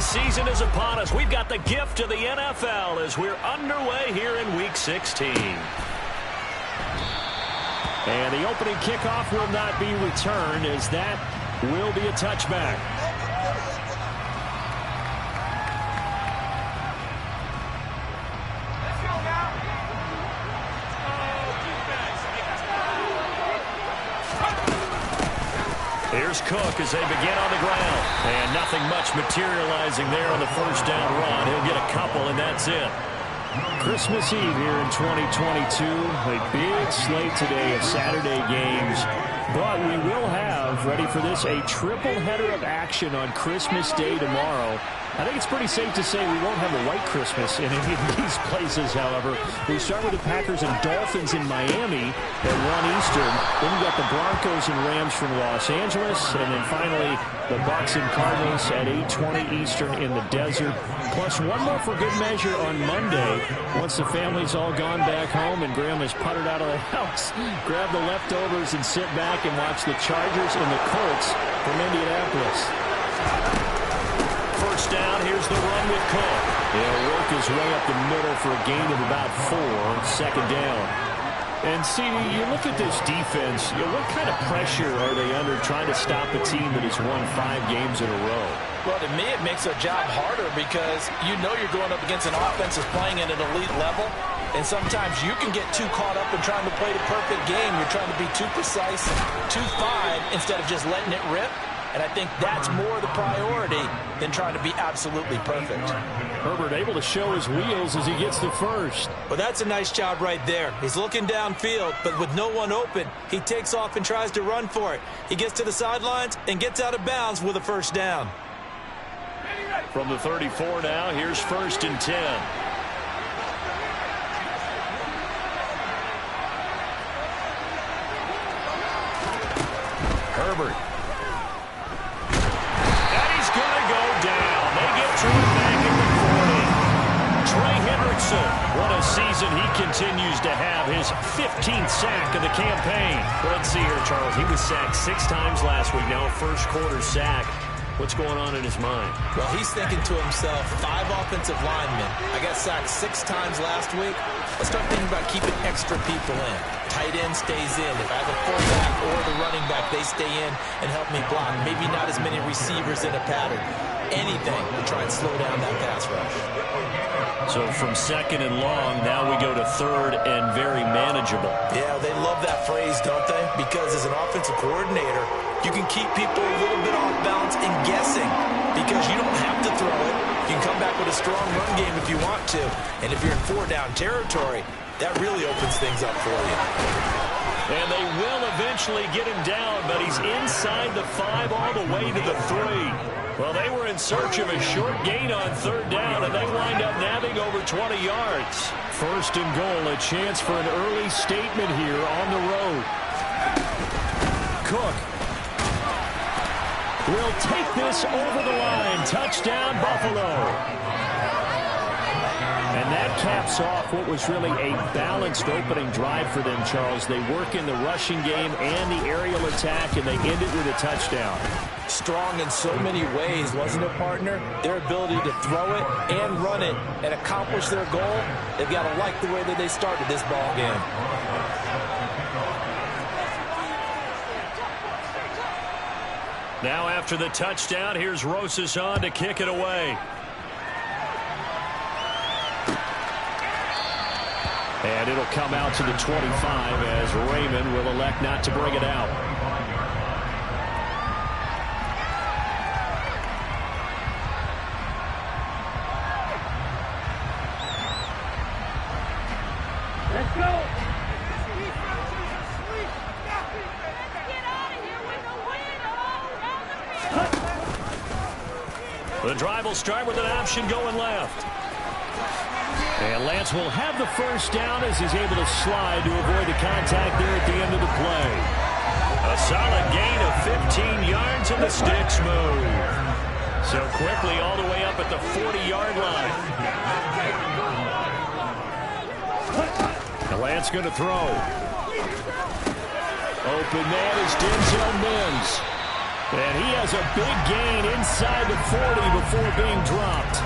season is upon us. We've got the gift of the NFL as we're underway here in Week 16. And the opening kickoff will not be returned, as that will be a touchback. Here's Cook as they begin on the ground. And nothing much materializing there on the first down run. He'll get a couple, and that's it. Christmas Eve here in 2022. A big slate today of Saturday games. But we will have, ready for this, a triple header of action on Christmas Day tomorrow. I think it's pretty safe to say we won't have a white Christmas in any of these places, however. We start with the Packers and Dolphins in Miami at 1 Eastern. Then we've got the Broncos and Rams from Los Angeles. And then finally, the Bucs and Cardinals at 8:20 Eastern in the desert. Plus one more for good measure on Monday. Once the family's all gone back home and Graham has puttered out of the house, grab the leftovers and sit back and watch the Chargers and the Colts from Indianapolis. First down, here's the run with Cook. He'll work his way up the middle for a gain of about 4, second down. And, CD, you look at this defense, what kind of pressure are they under trying to stop a team that has won 5 games in a row? Well, to me, it makes their job harder because you know you're going up against an offense that's playing at an elite level. And sometimes you can get too caught up in trying to play the perfect game. You're trying to be too precise and too fine instead of just letting it rip. And I think that's more the priority than trying to be absolutely perfect. Herbert able to show his wheels as he gets the first. Well, that's a nice job right there. He's looking downfield, but with no one open, he takes off and tries to run for it. He gets to the sidelines and gets out of bounds with a first down. From the 34 now, here's 1st and 10. Herbert. What a season he continues to have, his 15th sack of the campaign. Let's see here, Charles. He was sacked 6 times last week. Now a first quarter sack. What's going on in his mind? Well, he's thinking to himself, 5 offensive linemen. I got sacked 6 times last week. Let's start thinking about keeping extra people in. Tight end stays in. If I have a fullback or the running back, they stay in and help me block. Maybe not as many receivers in a pattern. Anything to try and slow down that pass rush. So from 2nd and long, now we go to 3rd and very manageable. Yeah, they love that phrase, don't they? Because as an offensive coordinator, you can keep people a little bit off balance and guessing because you don't have to throw it. You can come back with a strong run game if you want to. And if you're in 4-down territory, that really opens things up for you. And they will eventually get him down, but he's inside the 5 all the way to the 3. Well, they were in search of a short gain on 3rd down, and they wind up nabbing over 20 yards. 1st and goal, a chance for an early statement here on the road. Cook will take this over the line. Touchdown, Buffalo. And that caps off what was really a balanced opening drive for them, Charles. They work in the rushing game and the aerial attack, and they end it with a touchdown. Strong in so many ways, wasn't it, partner? Their ability to throw it and run it and accomplish their goal, they've got to like the way that they started this ball game. Now after the touchdown, here's Rosas on to kick it away. And it'll come out to the 25 as Raymond will elect not to bring it out. Let's go. The drive will start with an option going left. And Lance will have the first down as he's able to slide to avoid the contact there at the end of the play. A solid gain of 15 yards and the sticks move. So quickly all the way up at the 40-yard line. And Lance going to throw. Open man is Denzel Mims. And he has a big gain inside the 40 before being dropped.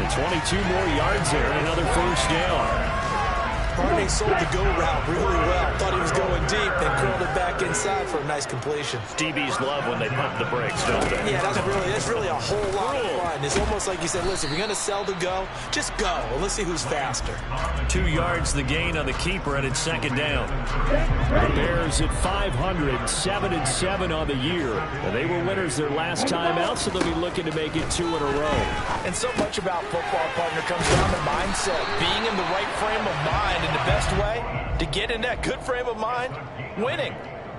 And 22 more yards there, another first down. Barney sold the go route really well. Thought he was going deep, then curled it back inside for a nice completion. DBs love when they pump the brakes, don't they? Yeah, that's really a whole lot of fun. It's almost like you said, listen, if you're going to sell the go, just go. Let's see who's faster. 2 yards the gain on the keeper, and it's second down. The Bears at 500, 7-7 on the year. And they were winners their last time out, so they'll be looking to make it 2 in a row. And so much about football, partner, comes down to mindset. Being in the right frame of mind. And the best way to get in that good frame of mind, winning.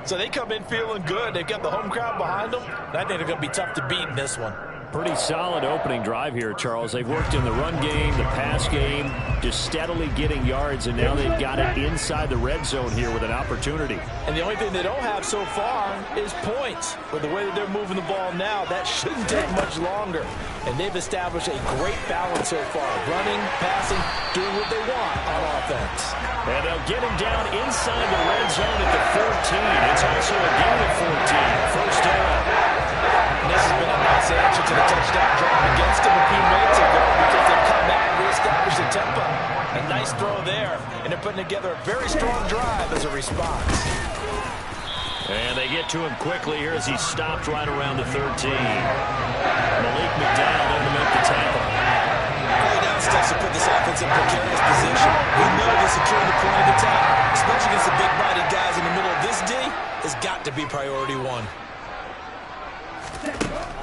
So they come in feeling good. They've got the home crowd behind them. I think they're going to be tough to beat in this one. Pretty solid opening drive here, Charles. They've worked in the run game, the pass game, just steadily getting yards, and now they've got it inside the red zone here with an opportunity. And the only thing they don't have so far is points. But the way that they're moving the ball now, that shouldn't take much longer. And they've established a great balance so far. Running, passing, doing what they want on offense. And they'll get him down inside the red zone at the 14. It's also a gain of 14. First down. And this has been a nice answer to the touchdown drive against them a few minutes ago because they've come out and reestablished the tempo. A nice throw there, and they're putting together a very strong drive as a response. And they get to him quickly here as he stopped right around the 13. Malik McDowell there to make the tackle. Early down steps to put this offense in precarious position. We know that securing the point of attack, especially against the big-bodied guys in the middle of this D, has got to be priority one.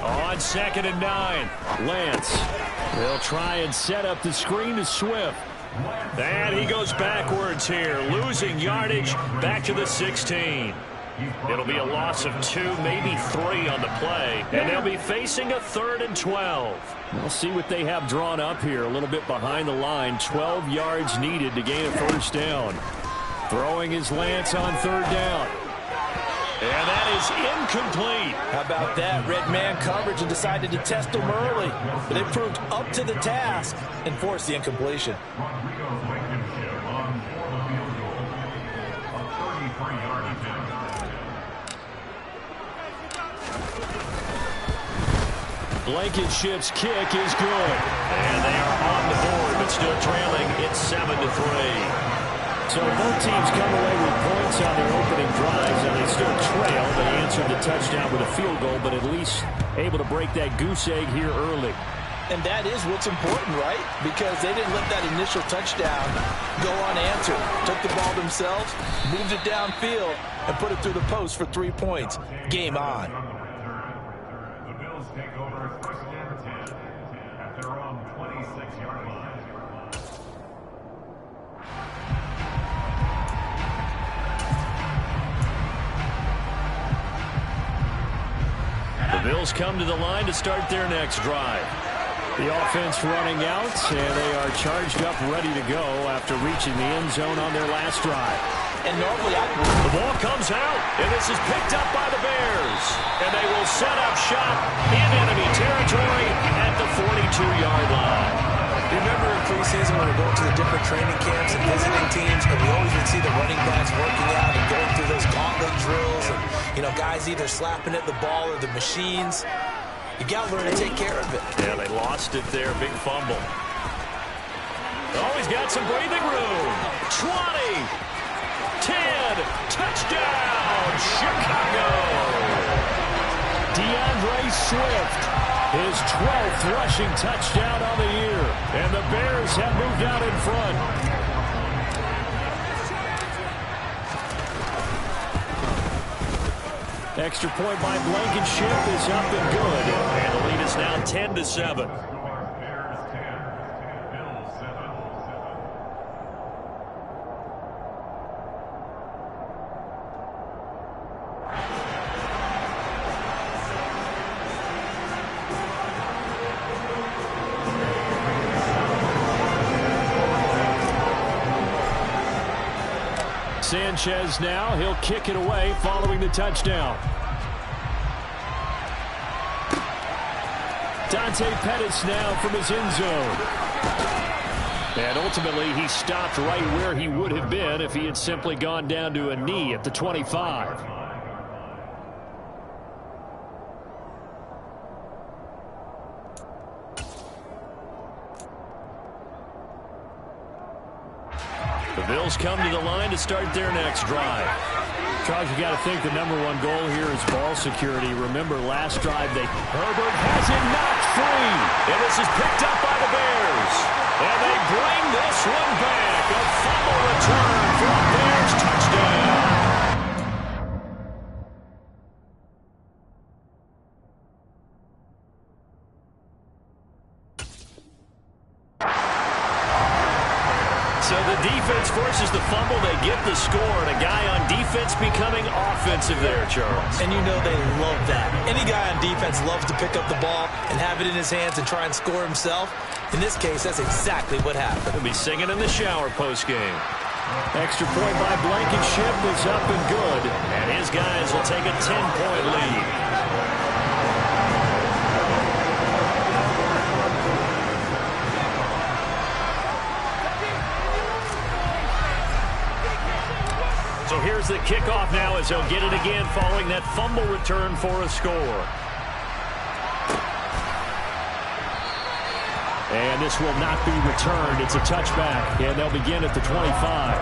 On 2nd and 9, Lance. They'll try and set up the screen to Swift. And he goes backwards here, losing yardage back to the 16. It'll be a loss of 2, maybe 3 on the play, and they'll be facing a 3rd and 12. We'll see what they have drawn up here, a little bit behind the line. 12 yards needed to gain a first down. Throwing his Lance on 3rd down. And that is incomplete. How about that? Red man coverage and decided to test him early. But they proved up to the task and forced the incompletion. Blankenship's kick is good. And they are on the board, but still trailing. It's 7-3. So both teams come away with points on their opening drives, and they still trail. They answered the touchdown with a field goal, but at least able to break that goose egg here early. And that is what's important, right? Because they didn't let that initial touchdown go unanswered. Took the ball themselves, moved it downfield, and put it through the post for 3 points. Game on. The Bills take over 1st and 10 at their own 26-yard line. The Bills come to the line to start their next drive. The offense running out, and they are charged up, ready to go after reaching the end zone on their last drive. And normally the ball comes out, and this is picked up by the Bears. And they will set up shop in enemy territory at the 42-yard line. Remember in preseason when we go to the different training camps and visiting teams, and we always would see the running backs working out and going through those gauntlet drills, and guys either slapping at the ball or the machines. You got to learn to take care of it. Yeah, they lost it there. Big fumble. Oh, he's got some breathing room. 20, 10, touchdown, Chicago. DeAndre Swift, his 12th rushing touchdown on the year. And the Bears have moved out in front. Extra point by Blankenship is up and good. And the lead is now 10-7. Sanchez now, he'll kick it away following the touchdown. Dante Pettis now from his end zone. And ultimately he stopped right where he would have been if he had simply gone down to a knee at the 25. Bills come to the line to start their next drive. Charles, you got to think the #1 goal here is ball security. Remember, last drive, Herbert has it knocked free. And this is picked up by the Bears. And they bring this one back. A fumble return for a Bears touchdown. So the defense forces the fumble. They get the score, and a guy on defense becoming offensive there, Charles. And you know they love that. Any guy on defense loves to pick up the ball and have it in his hands and try and score himself. In this case, that's exactly what happened. He'll be singing in the shower postgame. Extra point by Blankenship was up and good, and his guys will take a 10-point lead. So here's the kickoff now as they'll get it again following that fumble return for a score. And this will not be returned. It's a touchback, and they'll begin at the 25.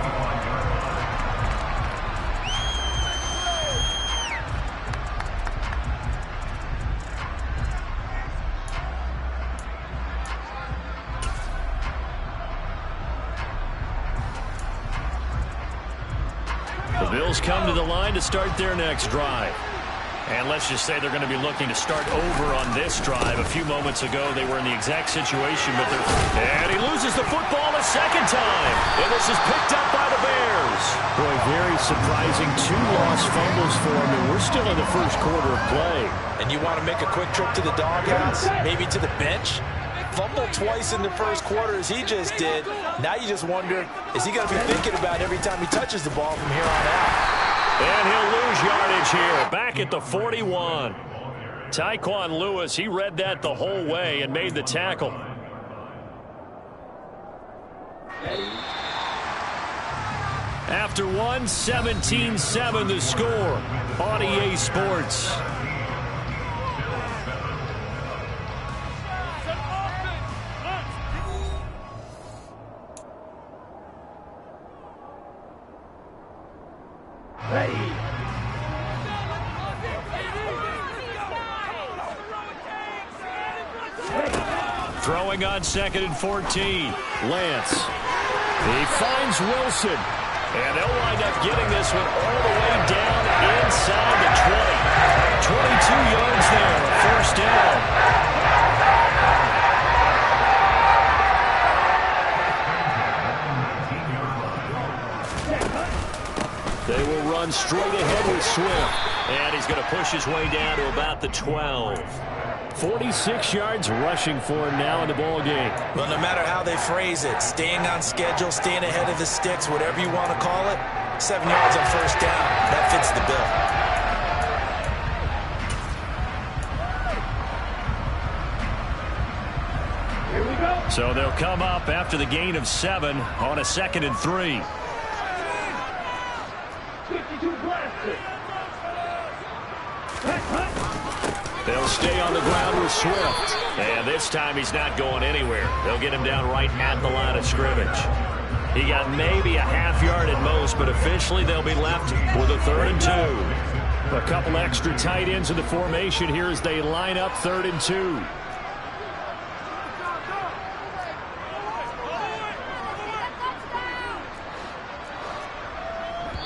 The Bills come to the line to start their next drive. And let's just say they're going to be looking to start over on this drive. A few moments ago, they were in the exact situation, but and he loses the football a second time. And this is picked up by the Bears. Boy, very surprising. 2 lost fumbles for him, and we're still in the first quarter of play. And you want to make a quick trip to the doghouse, maybe to the bench? Fumbled twice in the first quarter as he just did. Now you just wonder, is he going to be thinking about every time he touches the ball from here on out? And he'll lose yardage here, back at the 41. Tyquan Lewis, he read that the whole way and made the tackle. After one, 17-7 the score on EA Sports. Throwing on 2nd and 14. Lance. He finds Wilson. And they'll wind up getting this one all the way down inside the 20. 22 yards there, first down. They will run straight ahead with Swift. And he's going to push his way down to about the 12. 46 yards rushing for him now in the ball game. Well, no matter how they phrase it, staying on schedule, staying ahead of the sticks, whatever you want to call it, 7 yards on first down. That fits the bill. Here we go. So they'll come up after the gain of 7 on a 2nd and 3. 52 blaster. They'll stay on the ground with Swift. And this time he's not going anywhere. They'll get him down right at the line of scrimmage. He got maybe a half yard at most, but officially they'll be left with a 3rd and 2. A couple extra tight ends in the formation here as they line up 3rd and 2.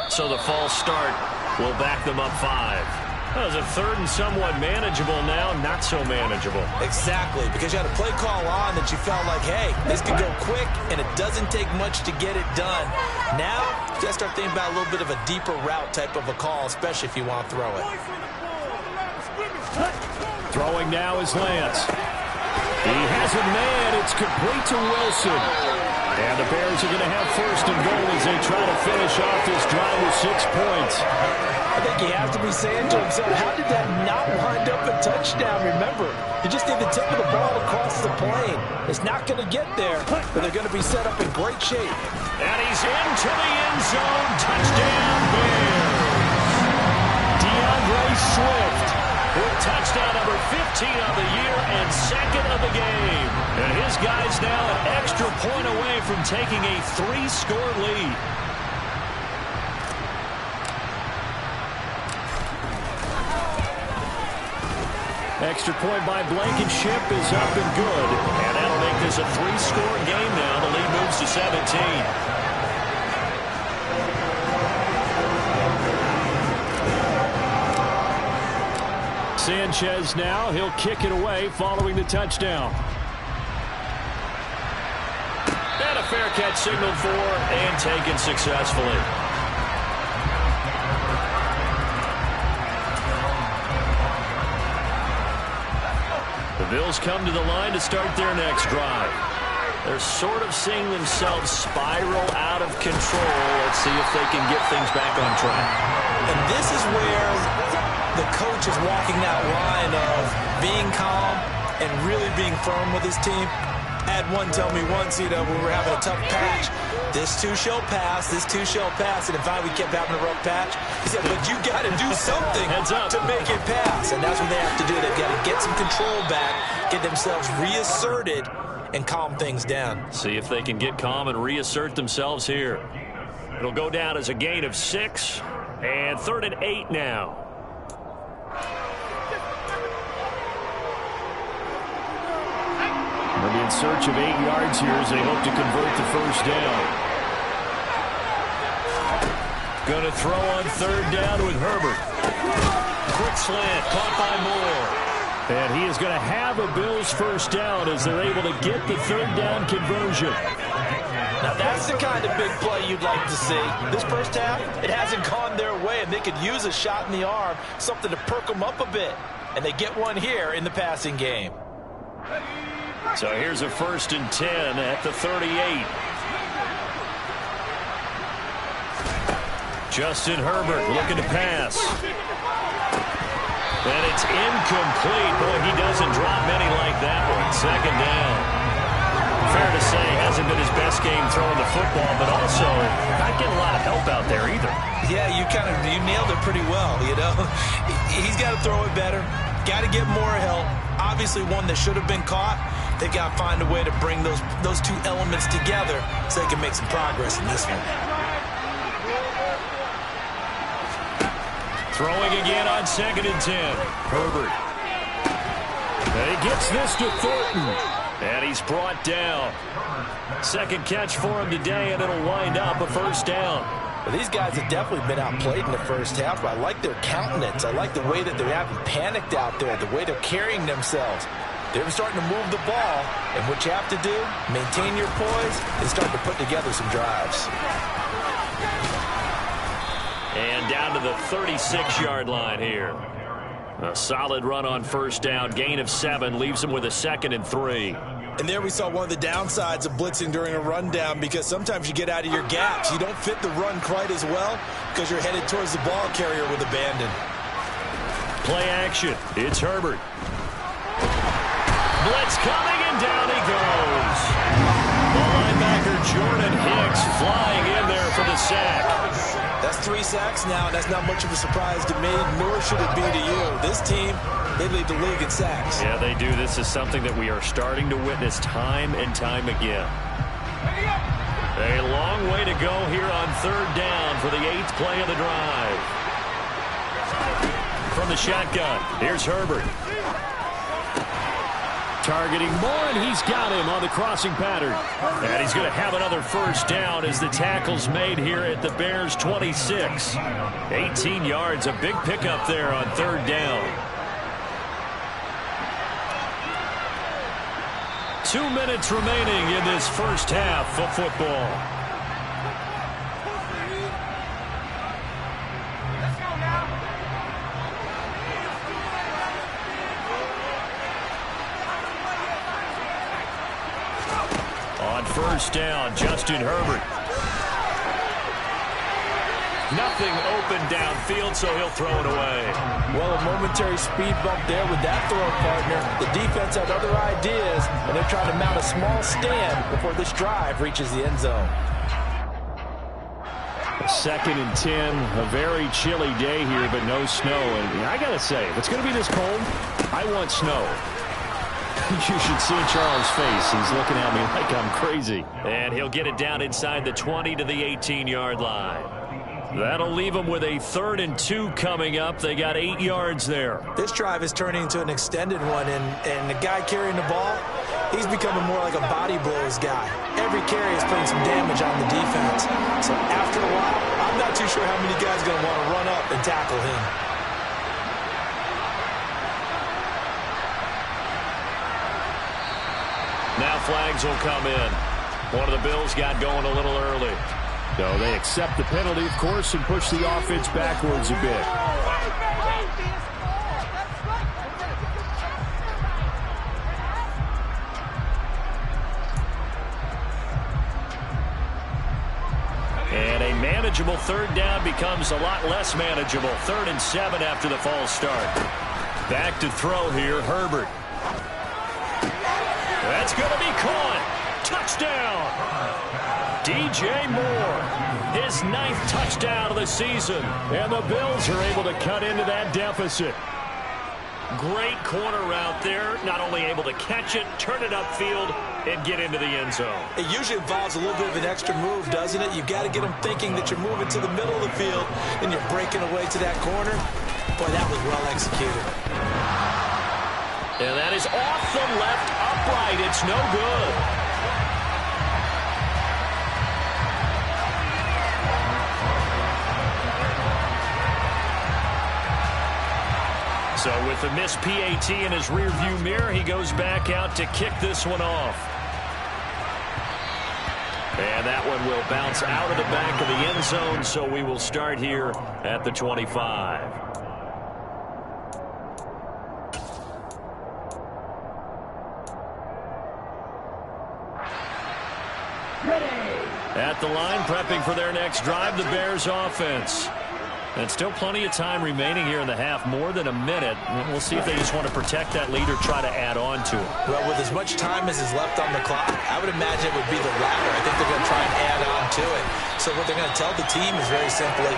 So the false start will back them up 5. That was a 3rd and somewhat manageable now, not so manageable. Exactly, because you had a play call on that you felt like, hey, this could go quick, and it doesn't take much to get it done. Now, you got to start thinking about a little bit of a deeper route type of a call, especially if you want to throw it. Throwing now is Lance. He has a man. It's complete to Wilson. And the Bears are going to have 1st and goal as they try to finish off this drive with 6 points. I think he has to be saying to himself, how did that not wind up a touchdown? Remember, you just need the tip of the ball across the plane. It's not going to get there, but they're going to be set up in great shape. And he's into the end zone. Touchdown, Bears. DeAndre Swift with touchdown number 15 on the year and second of the game. And his guys now an extra point away from taking a 3-score lead. Extra point by Blankenship is up and good. And that'll make this a 3-score game now. The lead moves to 17. Sanchez now. He'll kick it away following the touchdown. And a fair catch signaled for and taken successfully. The Bills come to the line to start their next drive. They're sort of seeing themselves spiral out of control. Let's see if they can get things back on track. And this is where the coach is walking that line of being calm and really being firm with his team. I had one tell me once, when we were having a tough patch, this too shall pass, this too shall pass. And if we kept having a rough patch, he said, but you got to do something to make it pass. And that's what they have to do. They've got to get some control back, get themselves reasserted, and calm things down. See if they can get calm and reassert themselves here. It'll go down as a gain of 6, and 3rd and 8 now. They'll be in search of 8 yards here as they hope to convert the first down. Going to throw on 3rd down with Herbert. Quick slant, caught by Moore. And he is going to have a Bills first down as they're able to get the 3rd down conversion. Now that's the kind of big play you'd like to see. This first half, it hasn't gone their way, and they could use a shot in the arm, something to perk them up a bit. And they get one here in the passing game. So here's a 1st and 10 at the 38. Justin Herbert looking to pass. And it's incomplete. Boy, he doesn't drop many like that one. 2nd down. Fair to say, hasn't been his best game throwing the football, but also not getting a lot of help out there either. Yeah, you nailed it pretty well, He's got to throw it better. Got to get more help. Obviously one that should have been caught. They've got to find a way to bring those two elements together so they can make some progress in this one. Throwing again on 2nd and 10. Herbert. And he gets this to Thornton. And he's brought down. 2nd catch for him today, and it'll wind up a 1st down. Well, these guys have definitely been outplayed in the first half, but I like their countenance. I like the way that they haven't panicked out there, the way they're carrying themselves. They're starting to move the ball, and what you have to do, maintain your poise, and start to put together some drives. And down to the 36-yard line here. A solid run on 1st down, gain of 7, leaves them with a 2nd and 3. And there we saw one of the downsides of blitzing during a rundown, because sometimes you get out of your gaps. You don't fit the run quite as well because you're headed towards the ball carrier with abandon. Play action. It's Herbert. Blitz coming, and down he goes. The linebacker Jordan Hicks flying in there for the sack. That's 3 sacks now, and that's not much of a surprise to me, nor should it be to you. This team, they lead the league in sacks. Yeah, they do. This is something that we are starting to witness time and time again. A long way to go here on 3rd down for the 8th play of the drive. From the shotgun, here's Herbert. Targeting Moore, and he's got him on the crossing pattern. And he's going to have another 1st down as the tackle's made here at the Bears' 26. 18 yards, a big pickup there on 3rd down. 2 minutes remaining in this first half of football. On 1st down, Justin Herbert. Nothing open downfield, so he'll throw it away. Well, a momentary speed bump there with that throw partner. The defense had other ideas, and they're trying to mount a small stand before this drive reaches the end zone. 2nd and 10, a very chilly day here, but no snow. And I got to say, if it's going to be this cold, I want snow. You should see Charles' face. He's looking at me like I'm crazy. And he'll get it down inside the 20 to the 18-yard line. That'll leave them with a 3rd and 2 coming up. They got 8 yards there. This drive is turning into an extended one, and the guy carrying the ball, he's becoming more like a body blows guy. Every carry is putting some damage on the defense. So after a while, I'm not too sure how many guys are going to want to run up and tackle him. Now flags will come in. One of the Bills got going a little early. So they accept the penalty, of course, and push the offense backwards a bit. And a manageable 3rd down becomes a lot less manageable. 3rd and 7 after the false start. Back to throw here, Herbert. That's going to be caught. Touchdown. DJ Moore, his 9th touchdown of the season. And the Bills are able to cut into that deficit. Great corner route there. Not only able to catch it, turn it upfield, and get into the end zone. It usually involves a little bit of an extra move, doesn't it? You've got to get them thinking that you're moving to the middle of the field and you're breaking away to that corner. Boy, that was well executed. And that is off the left upright. It's no good. So with the missed PAT in his rearview mirror, he goes back out to kick this one off. And that one will bounce out of the back of the end zone, so we will start here at the 25. At the line, prepping for their next drive, the Bears offense. And still plenty of time remaining here in the half, more than a minute. We'll see if they just want to protect that lead or try to add on to it. Well, with as much time as is left on the clock, I would imagine it would be the latter. I think they're going to try and add on to it. So what they're going to tell the team is very simply,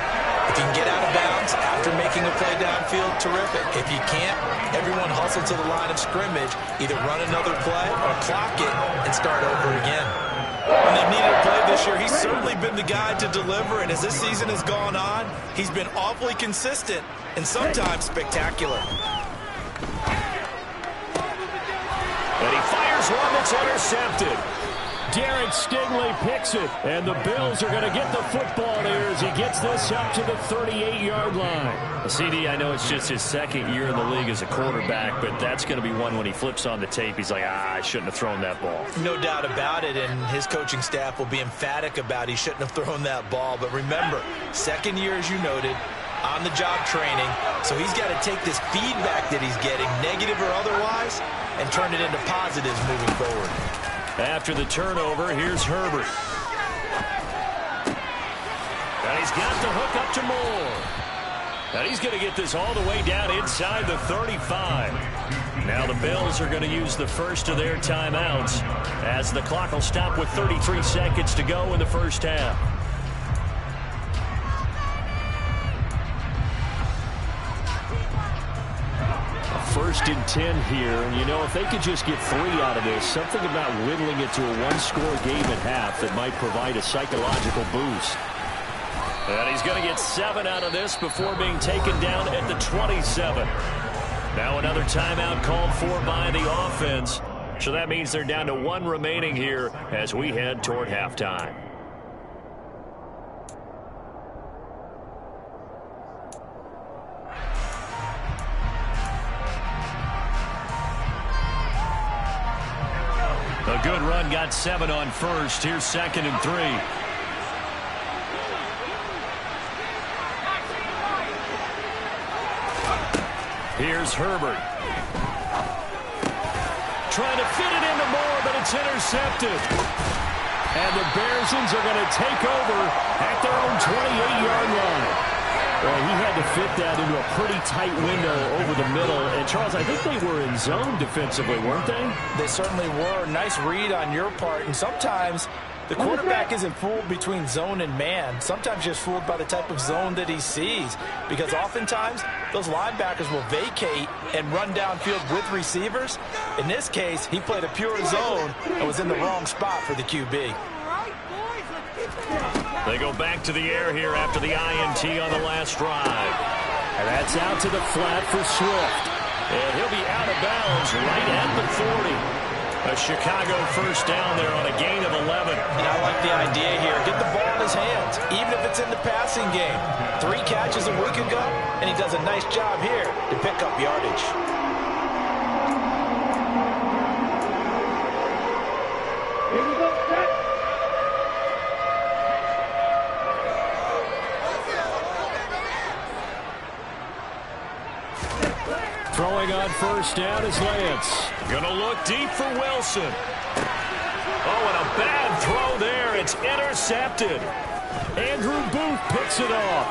if you can get out of bounds after making a play downfield, terrific. If you can't, everyone hustle to the line of scrimmage, either run another play or clock it and start over again. When they've needed a play this year, he's certainly been the guy to deliver, and as this season has gone on, he's been awfully consistent and sometimes spectacular. And he fires one that's intercepted. Derek Stingley picks it, and the Bills are going to get the football here as he gets this up to the 38-yard line. CD, I know it's just his 2nd year in the league as a quarterback, but that's going to be one when he flips on the tape, he's like, I shouldn't have thrown that ball. No doubt about it, and his coaching staff will be emphatic about he shouldn't have thrown that ball. But remember, 2nd year, as you noted, on-the-job training, so he's got to take this feedback that he's getting, negative or otherwise, and turn it into positives moving forward. After the turnover, here's Herbert. And he's got the hook up to Moore. And he's going to get this all the way down inside the 35. Now the Bills are going to use the first of their timeouts as the clock will stop with 33 seconds to go in the first half. 1st and 10 here, and you know, if they could just get 3 out of this, something about whittling it to a 1-score game at half that might provide a psychological boost. And he's going to get 7 out of this before being taken down at the 27. Now another timeout called for by the offense. So that means they're down to 1 remaining here as we head toward halftime. A good run, got 7 on first. Here's 2nd and 3. Here's Herbert. Trying to fit it into Moore, but it's intercepted. And the Bearsons are going to take over at their own 28-yard line. Well, he had to fit that into a pretty tight window over the middle. And, Charles, I think they were in zone defensively, weren't they? They certainly were. Nice read on your part. And sometimes The quarterback isn't fooled between zone and man. Sometimes just fooled by the type of zone that he sees, because oftentimes those linebackers will vacate and run downfield with receivers. In this case, he played a pure zone and was in the wrong spot for the QB. They go back to the air here after the INT on the last drive. And that's out to the flat for Swift. And he'll be out of bounds right at the 40. A Chicago first down there on a gain of 11. And I like the idea here. Get the ball in his hands, even if it's in the passing game. 3 catches a week ago, and he does a nice job here to pick up yardage. Here we go, set. Throwing on first down is Lance. Gonna look deep for Wilson. Oh, and a bad throw there. It's intercepted. Andrew Booth picks it off.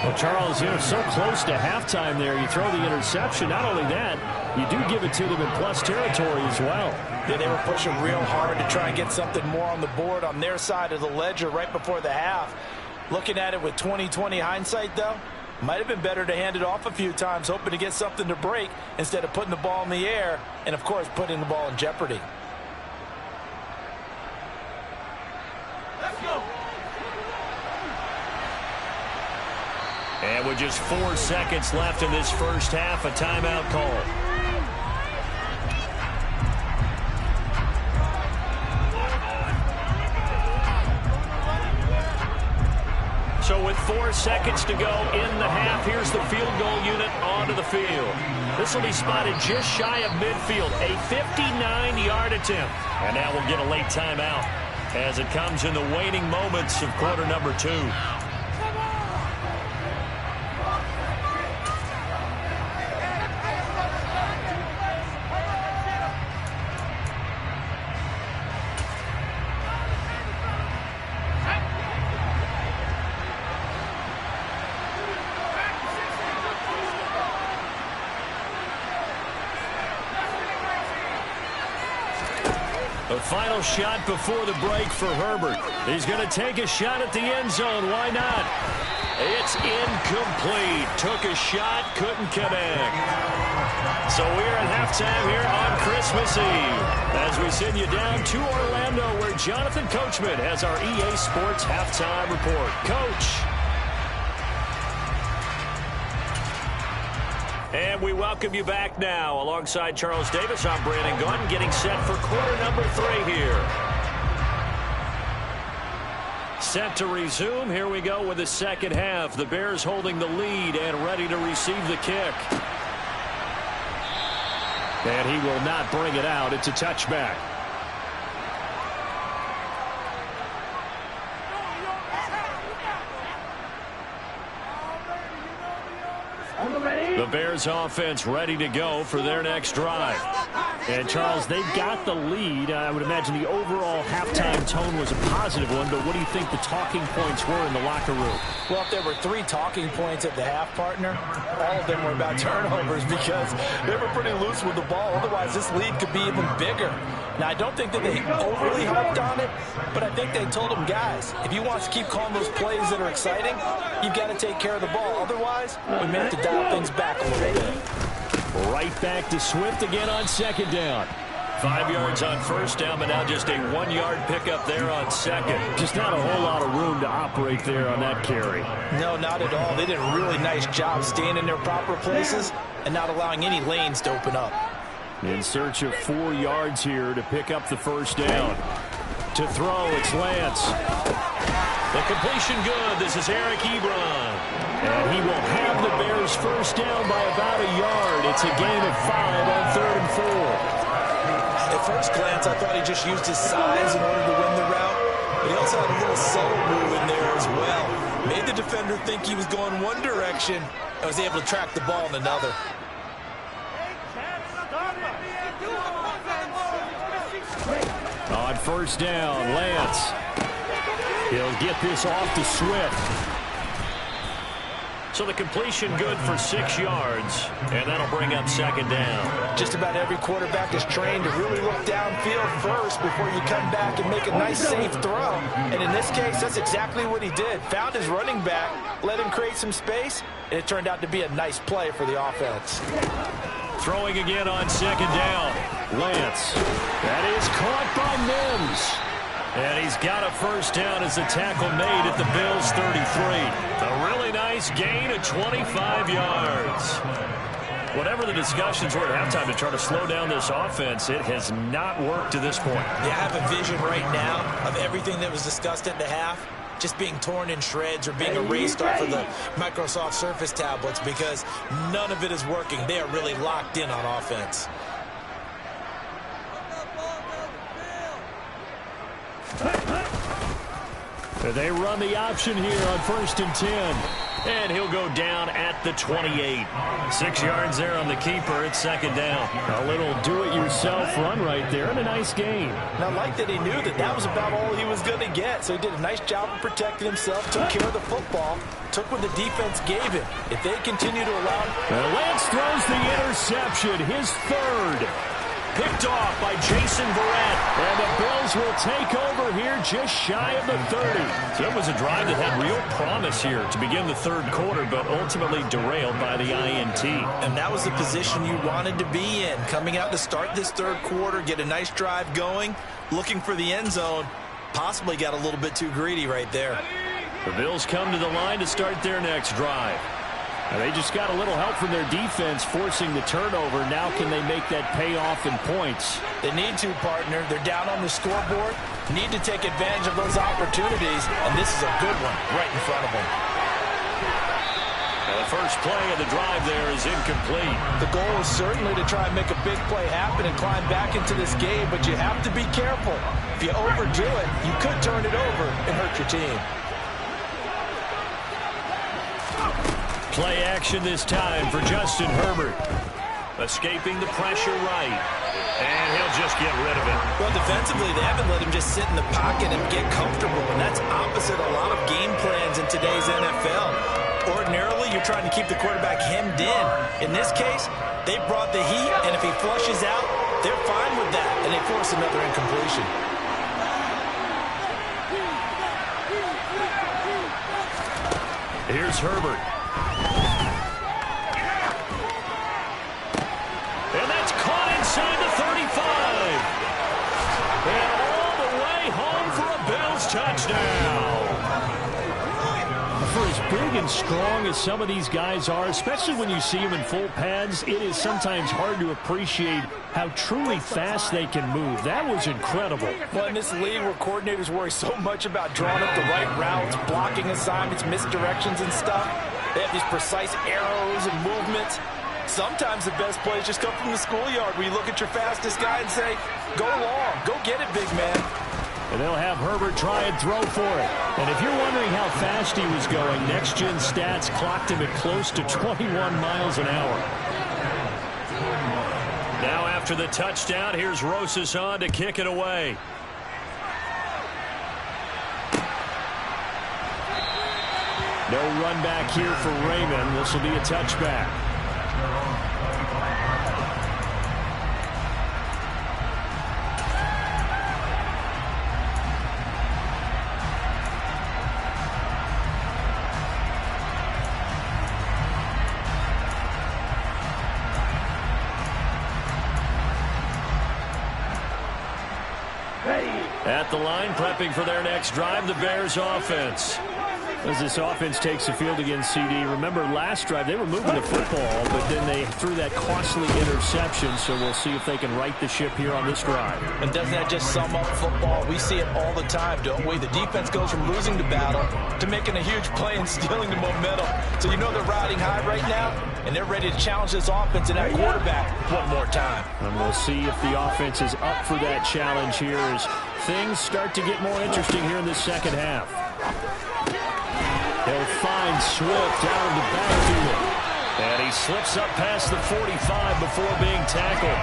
Well, Charles, you're so close to halftime there. You throw the interception. Not only that, you do give it to them in plus territory as well. Yeah, they were pushing real hard to try and get something more on the board on their side of the ledger right before the half. Looking at it with 20/20 hindsight, though, might have been better to hand it off a few times, hoping to get something to break instead of putting the ball in the air and, of course, putting the ball in jeopardy. Let's go. And with just 4 seconds left in this first half, a timeout call. So with 4 seconds to go in the half, here's the field goal unit onto the field. This will be spotted just shy of midfield, a 59-yard attempt. And now we'll get a late timeout as it comes in the waning moments of quarter number 2. The final shot before the break for Herbert. He's going to take a shot at the end zone. Why not? It's incomplete. Took a shot, couldn't connect. So we're at halftime here on Christmas Eve as we send you down to Orlando, where Jonathan Coachman has our EA Sports halftime report. Coach. And we welcome you back now. Alongside Charles Davis, I'm Brandon Gaudin, getting set for quarter number 3 here. Set to resume. Here we go with the second half. The Bears holding the lead and ready to receive the kick. And he will not bring it out. It's a touchback. The Bears offense ready to go for their next drive. And, Charles, they've got the lead. I would imagine the overall halftime tone was a positive one, but what do you think the talking points were in the locker room? Well, if there were 3 talking points at the half, partner, all of them were about turnovers because they were pretty loose with the ball. Otherwise, this lead could be even bigger. Now, I don't think that they overly harped on it, but I think they told them, guys, if you want to keep calling those plays that are exciting, you've got to take care of the ball. Otherwise, we may have to dial things back a little bit. Right back to Swift again on second down. 5 yards on first down, but now just a 1-yard pickup there on second. Just not a whole lot of room to operate there on that carry. No, not at all. They did a really nice job staying in their proper places and not allowing any lanes to open up. In search of 4 yards here to pick up the first down. To throw, it's Lance. The completion good. This is Eric Ebron. And he will have the Bears first down by about a yard. It's a gain of 5 on 3rd and 4. At first glance, I thought he just used his size in order to win the route, but he also had a little subtle move in there as well. Made the defender think he was going one direction and was able to track the ball in another. On first down, Lance. He'll get this off to Swift. So the completion good for 6 yards, and that'll bring up second down. Just about every quarterback is trained to really look downfield first before you come back and make a nice, safe throw. And in this case, that's exactly what he did. Found his running back, let him create some space, and it turned out to be a nice play for the offense. Throwing again on second down. Lance. That is caught by Mims. And he's got a first down as the tackle made at the Bills' 33. A really nice gain of 25 yards. Whatever the discussions were at halftime to try to slow down this offense, it has not worked to this point. Yeah, I have a vision right now of everything that was discussed at the half just being torn in shreds or being erased off of the Microsoft Surface tablets because none of it is working. They are really locked in on offense. They run the option here on 1st and 10. And he'll go down at the 28. 6 yards there on the keeper. It's second down. A little do-it-yourself run right there and a nice gain. And I like that he knew that that was about all he was going to get. So he did a nice job of protecting himself, took care of the football, took what the defense gave him. If they continue to allow him. Lance throws the interception, his third. Picked off by Jason Verrett. And the Bills will take over here just shy of the 30. So it was a drive that had real promise here to begin the third quarter, but ultimately derailed by the INT. And that was the position you wanted to be in. Coming out to start this third quarter, get a nice drive going, looking for the end zone. Possibly got a little bit too greedy right there. The Bills come to the line to start their next drive. Now they just got a little help from their defense forcing the turnover. Now can they make that pay off in points? They need to, partner. They're down on the scoreboard. Need to take advantage of those opportunities, and this is a good one right in front of them. The first play of the drive there is incomplete. The goal is certainly to try and make a big play happen and climb back into this game, but you have to be careful. If you overdo it, you could turn it over and hurt your team. Play action this time for Justin Herbert. Escaping the pressure right. And he'll just get rid of it. Well, defensively, they haven't let him just sit in the pocket and get comfortable, and that's opposite a lot of game plans in today's NFL. Ordinarily, you're trying to keep the quarterback hemmed in. In this case, they brought the heat, and if he flushes out, they're fine with that, and they force another incompletion. Here's Herbert. And that's caught inside the 35. And all the way home for a Bills touchdown. For as big and strong as some of these guys are, especially when you see them in full pads, it is sometimes hard to appreciate how truly fast they can move. That was incredible. Well, in this league where coordinators worry so much about drawing up the right routes, blocking assignments, misdirections and stuff, they have these precise arrows and movements. Sometimes the best plays just come from the schoolyard where you look at your fastest guy and say, go long, go get it, big man. And they'll have Herbert try and throw for it. And if you're wondering how fast he was going, Next Gen Stats clocked him at close to 21 miles an hour. Now after the touchdown, here's Rosas on to kick it away. No run back here for Raymond. This will be a touchback. At the line, prepping for their next drive, the Bears offense. As this offense takes the field against CD, remember last drive they were moving the football, but then they threw that costly interception, so we'll see if they can right the ship here on this drive. And doesn't that just sum up football? We see it all the time, don't we? The defense goes from losing the battle to making a huge play and stealing the momentum. So you know they're riding high right now, and they're ready to challenge this offense and that quarterback one more time. And we'll see if the offense is up for that challenge here as things start to get more interesting here in the second half. He'll find Swift out of the backfield. And he slips up past the 45 before being tackled.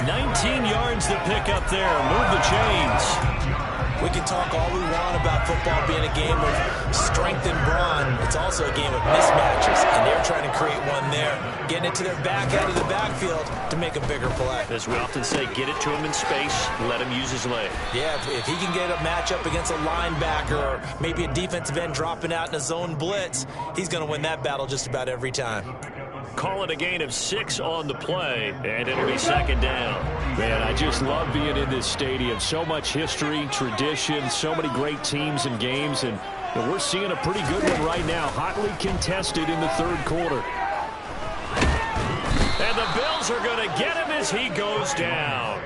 19 yards to pick up there. Move the chains. We can talk all we want about football being a game of strength and brawn. It's it's also a game of mismatches, and they're trying to create one there, getting it to their back end of the backfield to make a bigger play. As we often say, get it to him in space, let him use his leg. Yeah, if he can get a matchup against a linebacker or maybe a defensive end dropping out in a zone blitz, he's going to win that battle just about every time. Call it a gain of 6 on the play, and it'll be second down. Man, I just love being in this stadium. So much history, tradition, so many great teams and games, and we're seeing a pretty good one right now, hotly contested in the third quarter. And the Bills are going to get him as he goes down.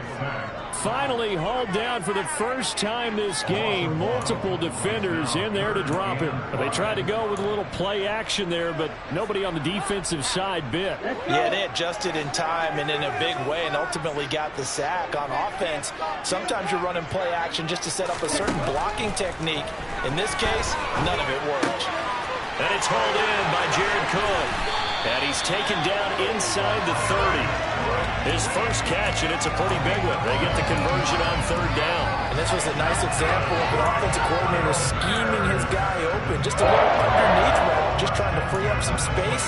Finally hauled down for the first time this game. Multiple defenders in there to drop him. They tried to go with a little play action there, but nobody on the defensive side bit. Yeah, they adjusted in time and in a big way and ultimately got the sack. On offense, sometimes you're running play action just to set up a certain blocking technique. In this case, none of it worked. And it's hauled in by Jared Cook. And he's taken down inside the 30. His first catch, and it's a pretty big one. They get the conversion on third down. And this was a nice example of an offensive coordinator scheming his guy open. Just a little underneath route, just trying to free up some space,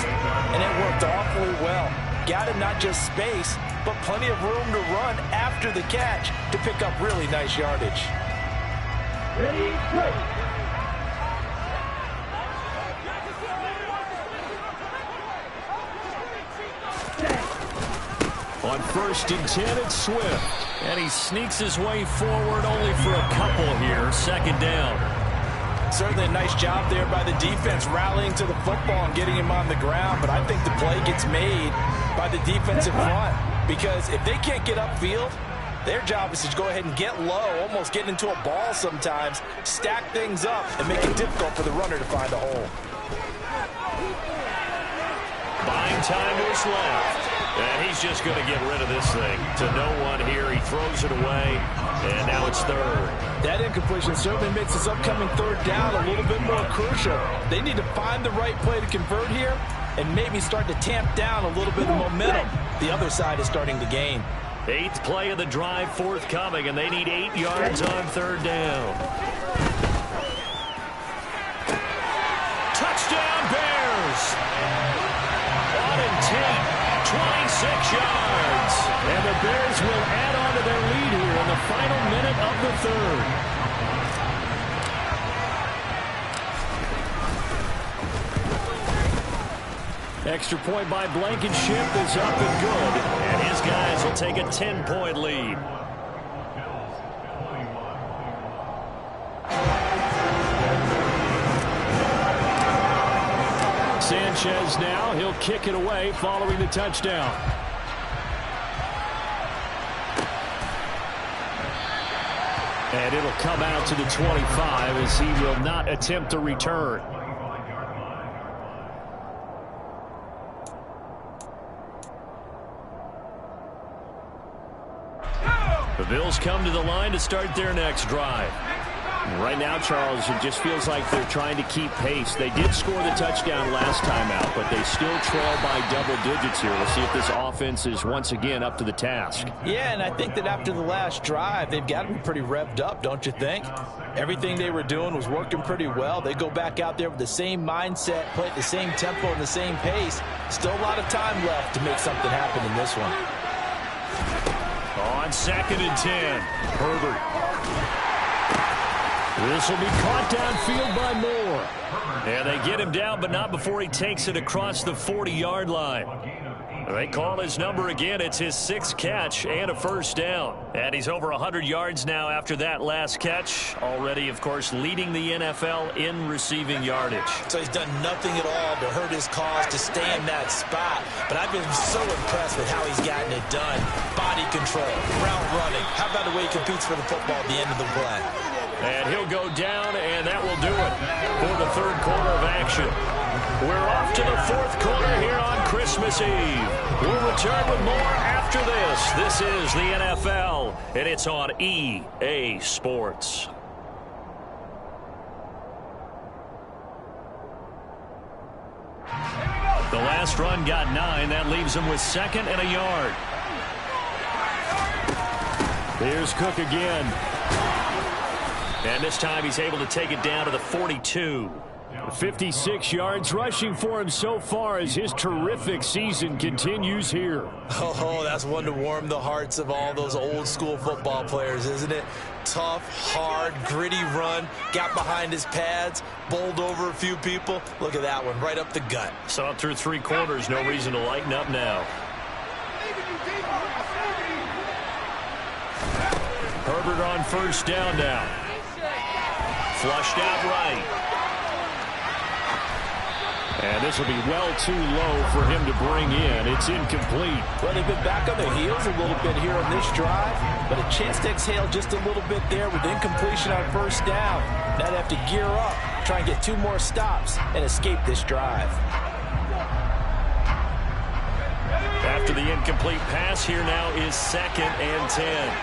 and it worked awfully well. Got him not just space, but plenty of room to run after the catch to pick up really nice yardage. Ready, go. On 1st and 10, it's Swift. And he sneaks his way forward only for a couple here. Second down. Certainly a nice job there by the defense rallying to the football and getting him on the ground, but I think the play gets made by the defensive front because if they can't get upfield, their job is to go ahead and get low, almost get into a ball sometimes, stack things up, and make it difficult for the runner to find a hole. Buying time to his left. And he's just going to get rid of this thing. To no one here. He throws it away. And now it's third. That incompletion certainly makes this upcoming third down a little bit more crucial. They need to find the right play to convert here and maybe start to tamp down a little bit of momentum. The other side is starting to gain. 8th play of the drive forthcoming, and they need 8 yards on third down. Touchdown, Bears! Auden Tate. 26 yards. And the Bears will add on to their lead here in the final minute of the third. Extra point by Blankenship is up and good. And his guys will take a 10-point lead. Sanchez now, he'll kick it away following the touchdown. And it'll come out to the 25 as he will not attempt a return. The Bills come to the line to start their next drive. Right now, Charles, it just feels like they're trying to keep pace. They did score the touchdown last time out, but they still trail by double digits here. We'll see if this offense is once again up to the task. Yeah, and I think that after the last drive, they've got to be pretty revved up, don't you think? Everything they were doing was working pretty well. They go back out there with the same mindset, play at the same tempo and the same pace. Still a lot of time left to make something happen in this one. On 2nd and 10, Herbert. This will be caught downfield by Moore. And they get him down, but not before he takes it across the 40-yard line. They call his number again. It's his 6th catch and a first down. And he's over 100 yards now after that last catch. Already, of course, leading the NFL in receiving yardage. So he's done nothing at all to hurt his cause to stay in that spot. But I've been so impressed with how he's gotten it done. Body control, route running. How about the way he competes for the football at the end of the play? And he'll go down, and that will do it for the third quarter of action. We're off to the fourth quarter here on Christmas Eve. We'll return with more after this. This is the NFL, and it's on EA Sports. The last run got 9. That leaves him with 2nd and a yard. Here's Cook again. And this time he's able to take it down to the 42. 56 yards rushing for him so far as his terrific season continues here. Oh, that's one to warm the hearts of all those old school football players, isn't it? Tough, hard, gritty run, got behind his pads, bowled over a few people. Look at that one, right up the gut. Saw it through 3 quarters, no reason to lighten up now. Herbert on first down now. Flushed out right. And this will be well too low for him to bring in. It's incomplete. Well, they've been back on their heels a little bit here on this drive, but a chance to exhale just a little bit there with incompletion on first down. Now they have to gear up, try and get 2 more stops, and escape this drive. After the incomplete pass, here now is 2nd and 10.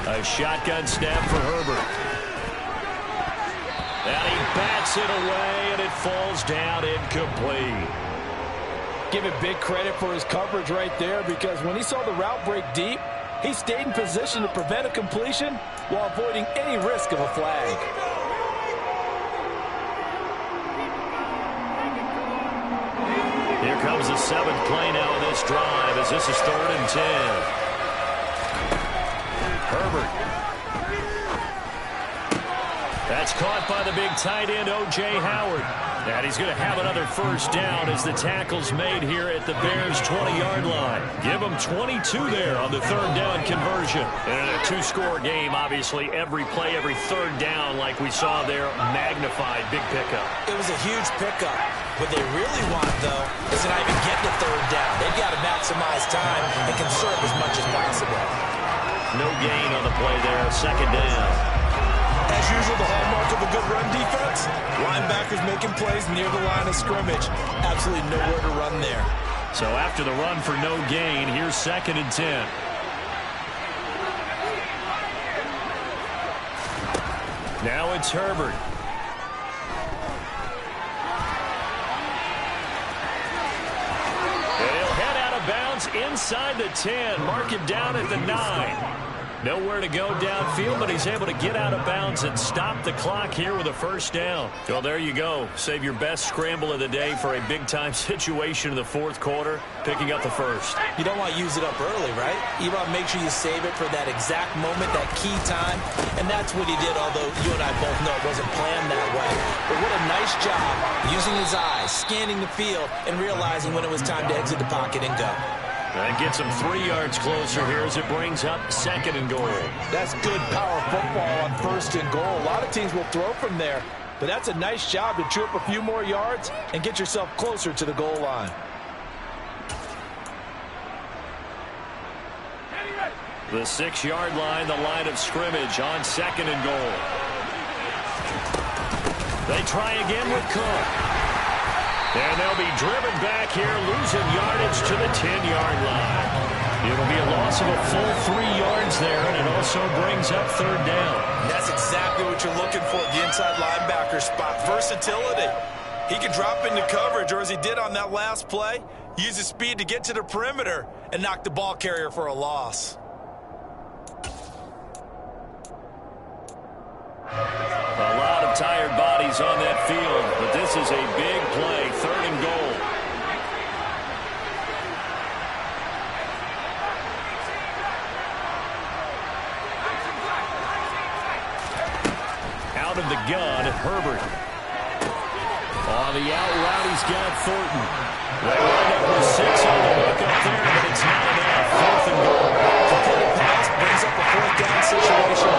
A shotgun snap for Herbert. And he bats it away, and it falls down incomplete. Give him big credit for his coverage right there, because when he saw the route break deep, he stayed in position to prevent a completion while avoiding any risk of a flag. Here comes the 7th play now in this drive, as this is 3rd and 10. Herbert. That's caught by the big tight end, O.J. Howard. And he's going to have another first down as the tackle's made here at the Bears' 20-yard line. Give them 22 there on the 3rd down conversion. And in a 2-score game, obviously, every play, every 3rd down, like we saw there, magnified. Big pickup. It was a huge pickup. What they really want, though, is to not even get the 3rd down. They've got to maximize time and conserve as much as possible. No gain on the play there, 2nd down. As usual, the hallmark of a good run defense, linebackers making plays near the line of scrimmage. Absolutely nowhere to run there. So after the run for no gain, here's 2nd and 10. Now it's Herbert. And he'll head out of bounds inside the 10. Mark him down at the 9. Nowhere to go downfield, but he's able to get out of bounds and stop the clock here with a first down. Well, there you go. Save your best scramble of the day for a big-time situation in the 4th quarter, picking up the first. You don't want to use it up early, right? You want to make sure you save it for that exact moment, that key time, and that's what he did, although you and I both know it wasn't planned that way. But what a nice job using his eyes, scanning the field, and realizing when it was time to exit the pocket and go. That gets him 3 yards closer here as it brings up 2nd and goal. That's good power football on 1st and goal. A lot of teams will throw from there, but that's a nice job to chew up a few more yards and get yourself closer to the goal line. The 6-yard line, the line of scrimmage on 2nd and goal. They try again with Cook. And they'll be driven back here, losing yardage to the 10-yard line. It'll be a loss of a full 3 yards there, and it also brings up 3rd down. That's exactly what you're looking for at the inside linebacker spot. Versatility. He can drop into coverage, or as he did on that last play, use his speed to get to the perimeter and knock the ball carrier for a loss. A lot of tired bodies on that field, but this is a big play, 3rd and goal. Out of the gun, Herbert. On the out route, he's got Thornton. They wind up with 6 on the hook up there, but it's not enough. 4th and goal. Completed pass brings up a 4th down situation.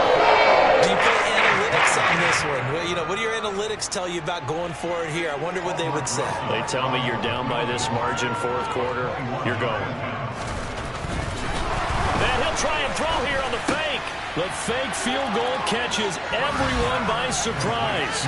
Do you play analytics on this one? Well, you know, what do your analytics tell you about going for it here? I wonder what they would say. They tell me you're down by this margin, 4th quarter, you're going. And he'll try and throw here on the fake. The fake field goal catches everyone by surprise.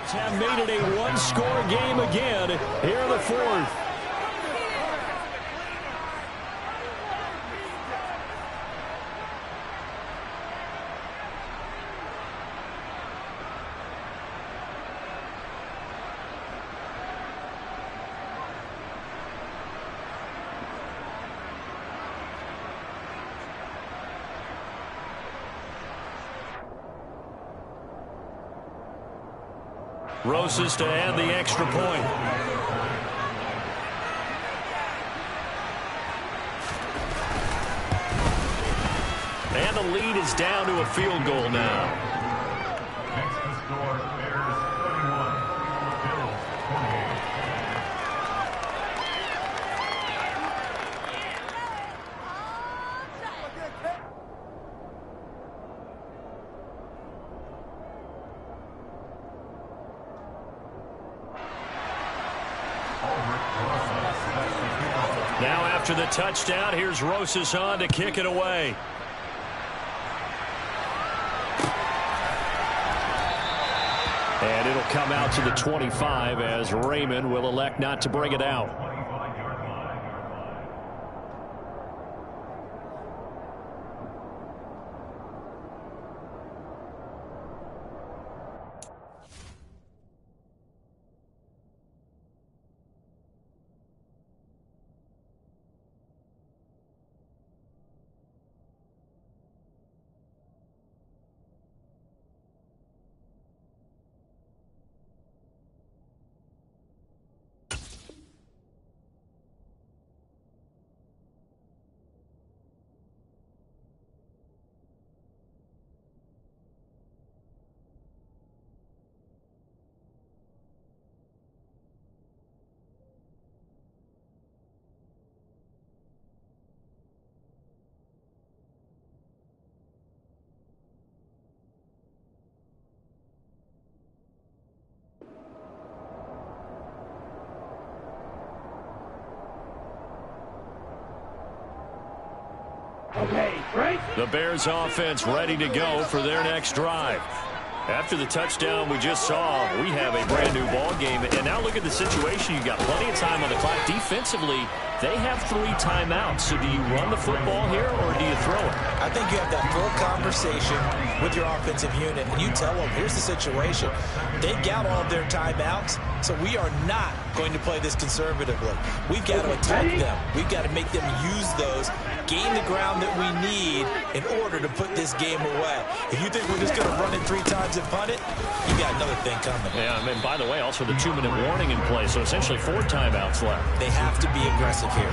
Have made it a one-score game again here in the fourth. Roses to add the extra point. And the lead is down to a field goal now. Next to score, Bears 31, Bills 28. Now after the touchdown, here's Roses on to kick it away. And it'll come out to the 25 as Raymond will elect not to bring it out. The Bears offense ready to go for their next drive. After the touchdown we just saw, we have a brand new ball game. And now look at the situation. You've got plenty of time on the clock. Defensively, they have 3 timeouts. So do you run the football here or do you throw it? I think you have that full conversation with your offensive unit, and you tell them, here's the situation. They've got all of their timeouts, so we are not going to play this conservatively. We've got to attack them. We've got to make them use those, gain the ground that we need in order to put this game away. If you think we're just going to run it 3 times and punt it, you got another thing coming. Yeah, and by the way, also the 2-minute warning in play, so essentially 4 timeouts left. They have to be aggressive here.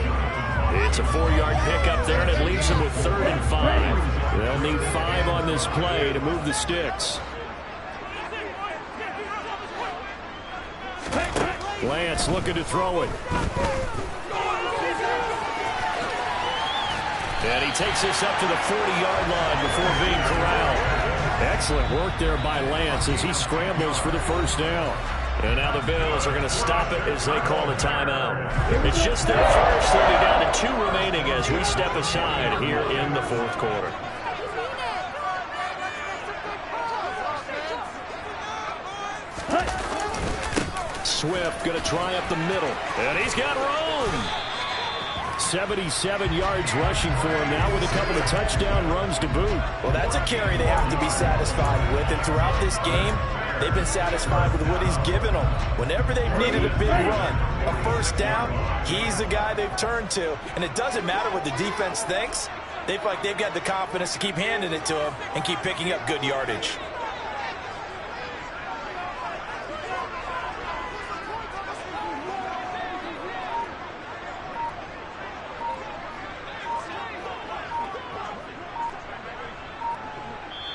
It's a 4-yard pickup there, and it leaves them with 3rd and 5. They'll need 5 on this play to move the sticks. Lance looking to throw it. And he takes this up to the 40-yard line before being corralled. Excellent work there by Lance as he scrambles for the first down. And now the Bills are going to stop it as they call the timeout. It's just their first. They'll be down to 2 remaining as we step aside here in the 4th quarter. Swift going to try up the middle. And he's got room. 77 yards rushing for him now with a couple of touchdown runs to boot. Well, that's a carry they have to be satisfied with. And throughout this game, they've been satisfied with what he's given them. Whenever they've needed a big run, a first down, he's the guy they've turned to. And it doesn't matter what the defense thinks. They feel like they've got the confidence to keep handing it to him and keep picking up good yardage.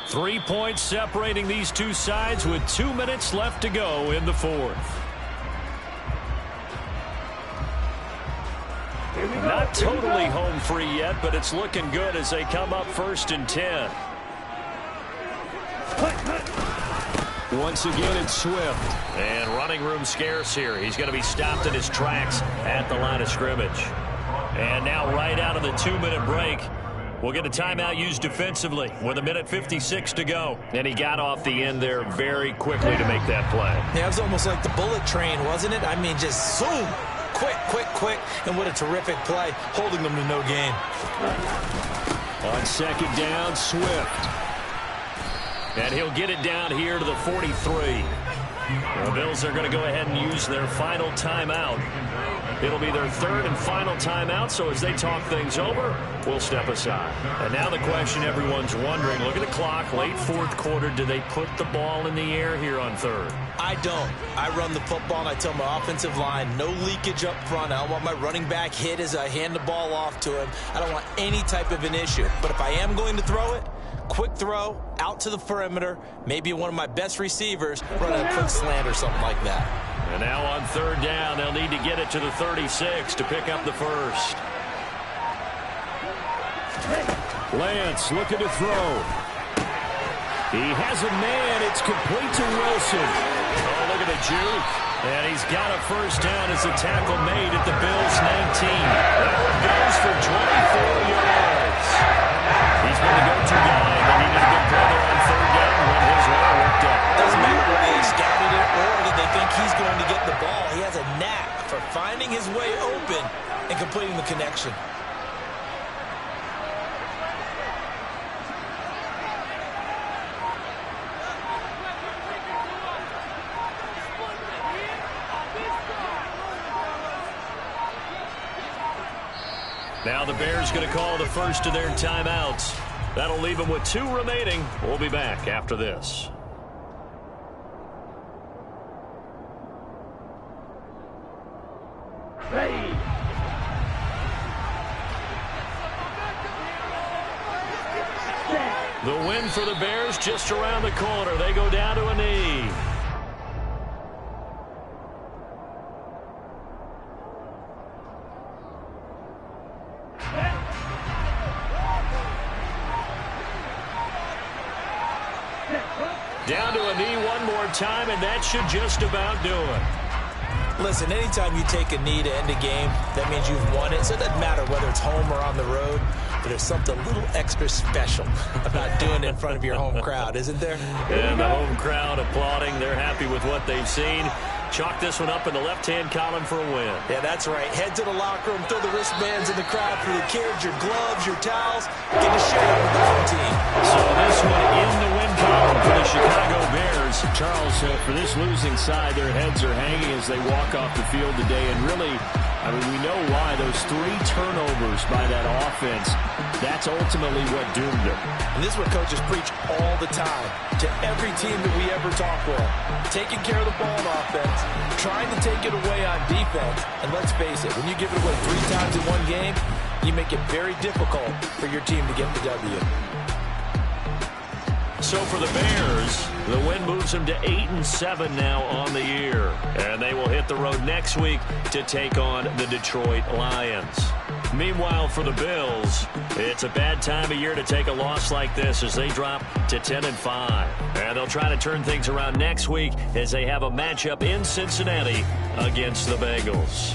Three points separating these two sides with 2 minutes left to go in the 4th. Not totally home free yet, but it's looking good as they come up 1st and 10. Once again, it's Swift. And running room scarce here. He's going to be stopped in his tracks at the line of scrimmage. And now right out of the 2-minute break, We'll get a timeout used defensively with 1:56 to go. And he got off the end there very quickly to make that play. Yeah, it was almost like the bullet train, wasn't it? I mean, just zoom. Quick, quick, quick. And what a terrific play, holding them to no gain. On second down, Swift. And he'll get it down here to the 43. The Bills are going to go ahead and use their final timeout. It'll be their third and final timeout, so as they talk things over, we'll step aside. And now the question everyone's wondering, look at the clock, late fourth quarter, do they put the ball in the air here on third? I don't. I run the football, and I tell my offensive line, no leakage up front. I don't want my running back hit as I hand the ball off to him. I don't want any type of an issue. But if I am going to throw it, quick throw, out to the perimeter, maybe one of my best receivers running a quick slant or something like that. And now on third down, they'll need to get it to the 36 to pick up the first. Lance looking to throw. He has a man. It's complete to Wilson. Oh, look at the juke. And he's got a first down as a tackle made at the Bills' 19. That one goes for 24 yards. He's been the go-to guy. They needed a good play there on third down when his run worked out. Doesn't matter whether they scouted it or did they think he's going to get the ball. He has a knack for finding his way open and completing the connection. Now the Bears going to call the first of their timeouts. That'll leave them with 2 remaining. We'll be back after this. Ready. The win for the Bears just around the corner. They go down to a knee. Down to a knee one more time, and that should just about do it. Listen, anytime you take a knee to end a game, that means you've won it. So it doesn't matter whether it's home or on the road, but there's something a little extra special about doing it in front of your home crowd, isn't there? And the home crowd applauding. They're happy with what they've seen. Chalk this one up in the left-hand column for a win. Yeah, that's right. Head to the locker room, throw the wristbands in the crowd for the kids, your gloves, your towels. Get to share it with the home team. So this one in the win column for the Chicago Bears. Charles, for this losing side, their heads are hanging as they walk off the field today. And really, I mean, we know why. Those 3 turnovers by that offense, that's ultimately what doomed them. And this is what coaches preach all the time to every team that we ever talk with. Taking care of the ball on offense, trying to take it away on defense. And let's face it, when you give it away 3 times in one game, you make it very difficult for your team to get the W. So for the Bears, the win moves them to 8-7 now on the year. And they will hit the road next week to take on the Detroit Lions. Meanwhile, for the Bills, it's a bad time of year to take a loss like this as they drop to 10-5. And they'll try to turn things around next week as they have a matchup in Cincinnati against the Bengals.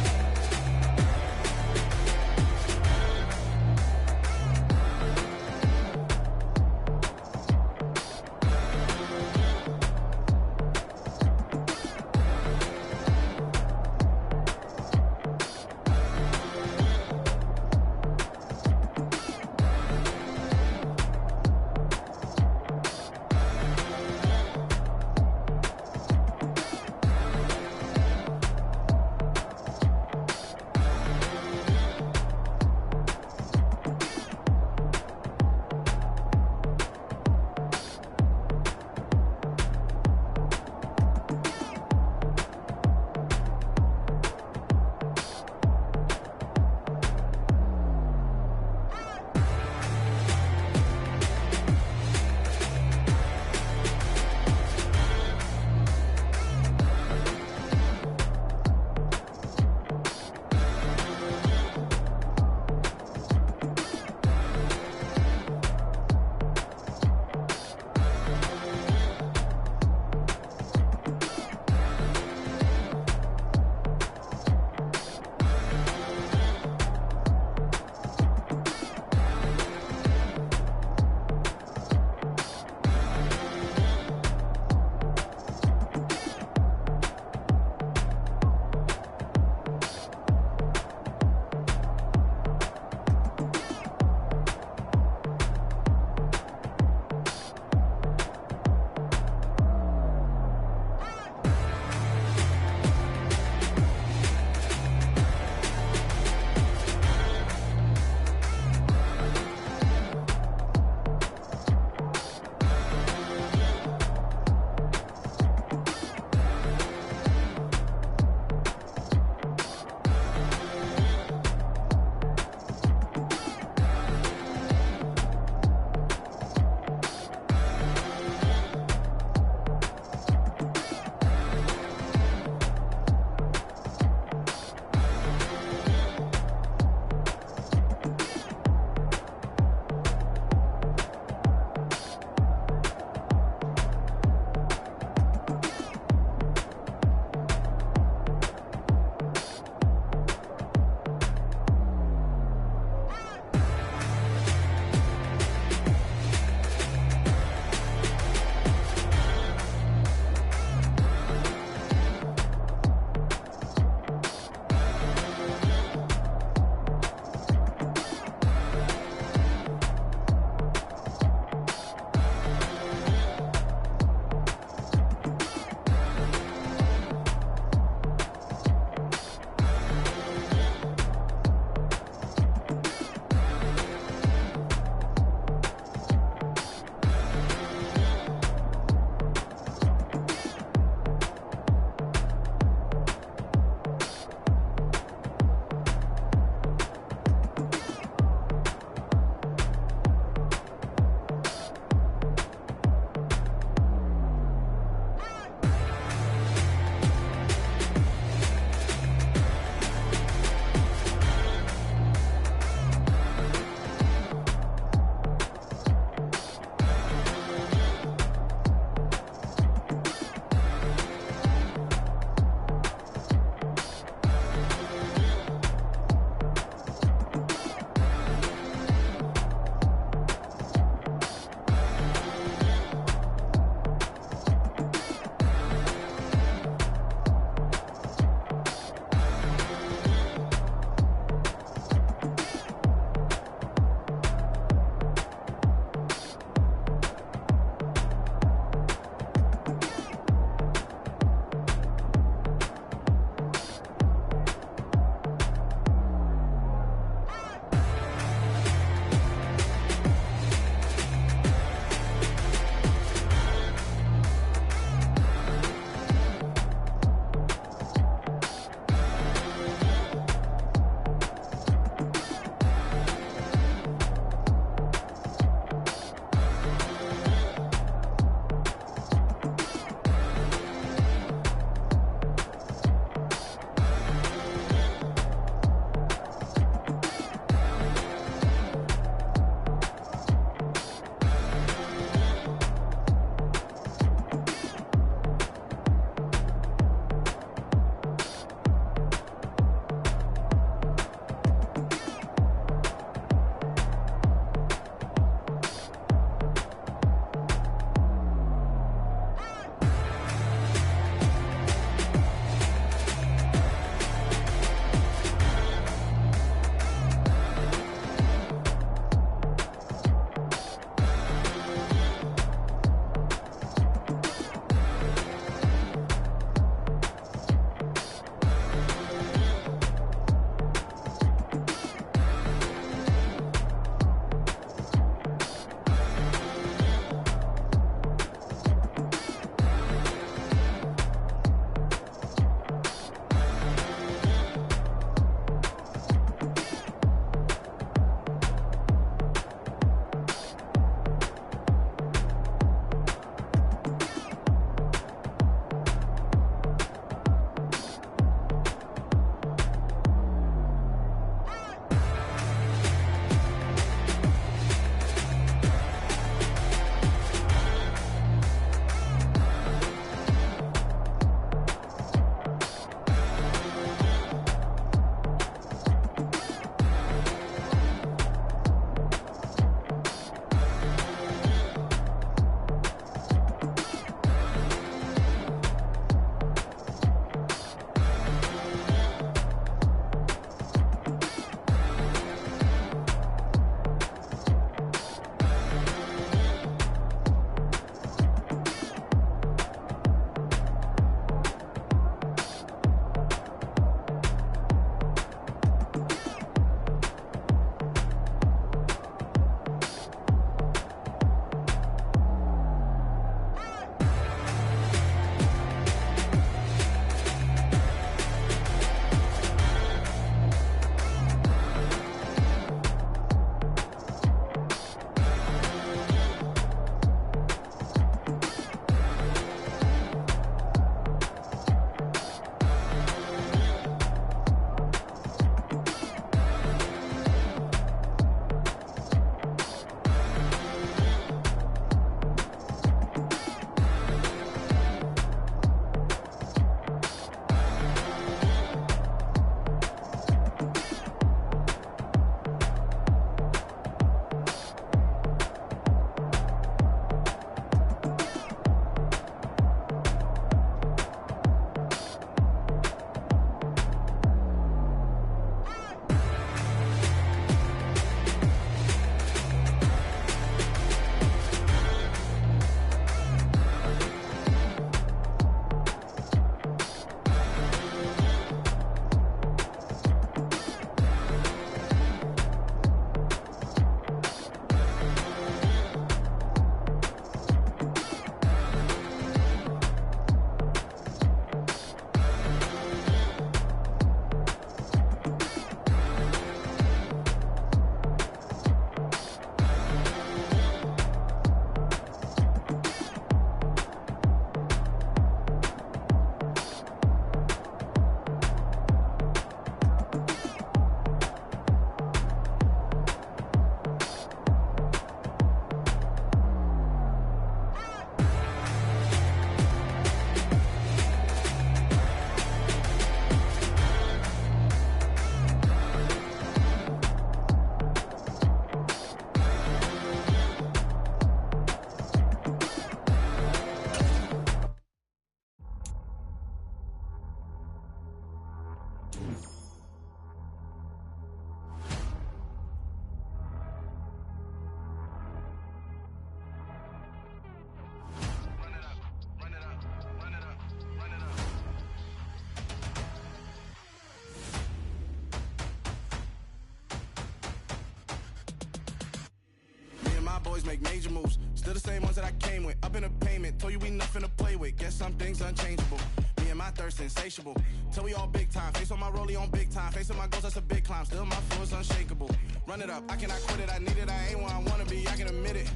always make major moves. Still the same ones that I came with. Up in a payment, told you we nothing to play with. Guess some things unchangeable. Me and my thirst insatiable. Till we all big time. Face on my rollie on big time. Facing my goals, that's a big climb. Still my flow is unshakable. Run it up, I cannot quit it. I need it, I ain't where I wanna be, I can admit it.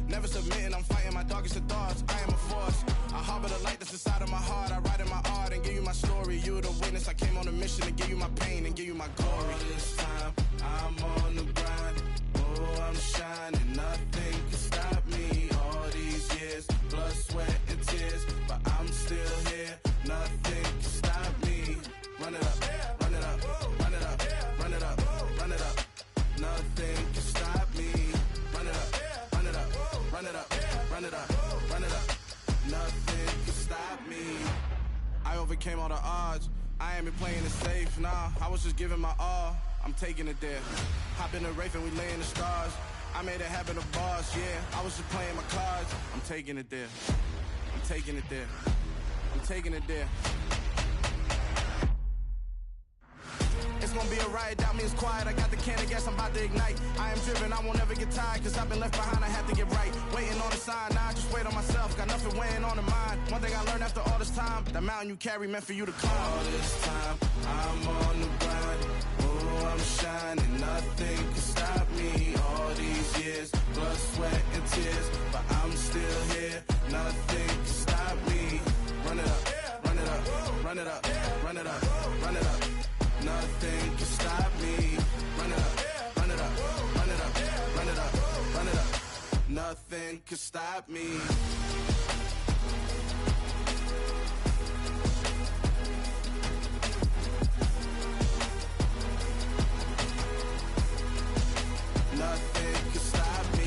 Never submitting, I'm fighting my darkest of thoughts. I am a force. I harbor the light that's inside of my heart. I write in my art and give you my story. You the witness. I came on a mission to give you my pain and give you my glory. All this time, I'm on the grind. Oh, I'm shining. Nothing can stop me. All these years, blood, sweat, and tears. But I'm still here. Nothing can stop me. Run it up, run it up, run it up, run it up, run it up. Nothing can stop me. Run it up, run it up, run it up, run it up, run it up. Nothing can stop me. I overcame all the odds. I ain't been playing it safe, nah. I was just giving my all. I'm taking it there. Hop in the Wraith and we lay in the stars. I made it happen to boss, yeah. I was just playing my cards. I'm taking it there. I'm taking it there. I'm taking it there. It's gonna be a riot, doubt me it's quiet. I got the can of gas, I'm about to ignite. I am driven, I won't never get tired, cause I've been left behind, I have to get right. Waiting on the sign, now I just wait on myself. Got nothing weighing on the mind. One thing I learned after all this time, the mountain you carry meant for you to climb. All this time, I'm on the grind. Oh, I'm shining, nothing can stop me. All these years, blood, sweat, and tears. But I'm still here, nothing can stop me. Run it up, run it up, run it up, run it up, run it up. Nothing can stop me. Run it up, run it up, run it up, run it up, run it up. Nothing can stop me. Nothing can stop me.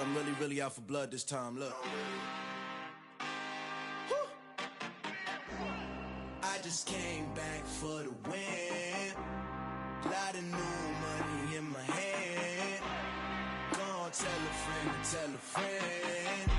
I'm really out for blood this time, look. I just came back for the win. Lot of new money in my hand. Gonna tell a friend to tell a friend.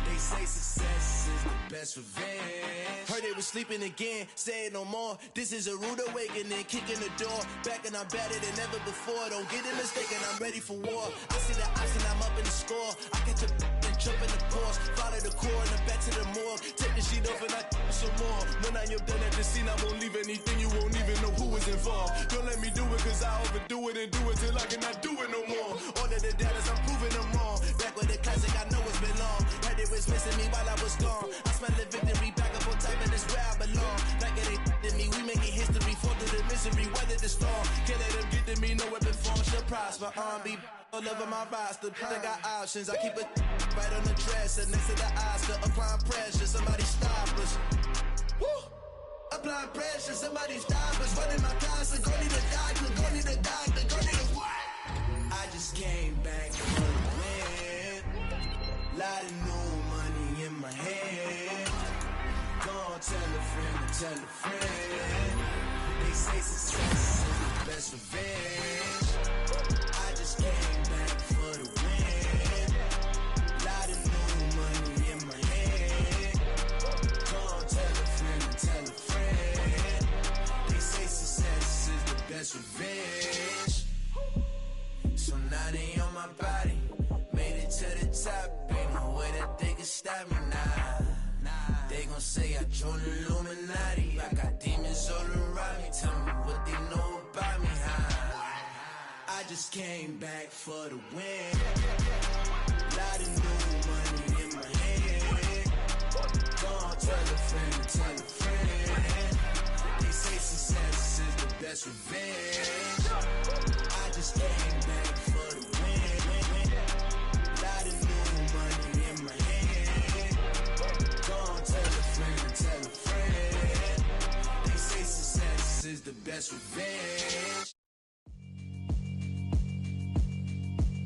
They say success is the best revenge. Heard it was never sleeping again. Say it no more. This is a rude awakening. Kicking the door. Back and I'm better than ever before. Don't get it mistaken, I'm ready for war. I see the option, I'm up in the score. I catch a and jump in the course. Follow the core and then back to the morgue. Take the sheet off and I some more. When I am done at the scene, I won't leave anything. You won't even know who is involved. Don't let me do it cause I overdo it and do it till I cannot do it no more. All of the doubters, I'm proving them wrong. Back with the classic, I know it's been long. Heard it was missing me while I was gone. I smell the victory back up on top and it's where I belong. Like it ain't to me, we making history. Fall through the misery, weather the storm. Can't let them get to me, no weapon form should prosper. Be all over my roster, I got options. I keep it right on the dresser, next to the Oscar. Applying pressure, somebody stop us. Woo! Applying pressure, somebody stop us. Running my closet, go need a doctor, go need a doctor, go need a what? I just came back from the win. Lot of new money in my hand. Go on, tell a friend and tell a friend. They say success is the best revenge. I just came back for the win. Lot of new money in my hand. Go on, tell a friend and tell a friend. They say success is the best revenge. So now they on my body. Made it to the top. Ain't no way that they can stop me now. They gon' say I joined the Illuminati. I got demons all around me. Tell me what they know about me, huh? I just came back for the win. Lot of new money in my hand. Go on, tell a friend, tell a friend. They say success is the best revenge. I just came back for the win. Lot of new money in my hand. Go on, tell a friend, tell a friend. They say success is the best revenge.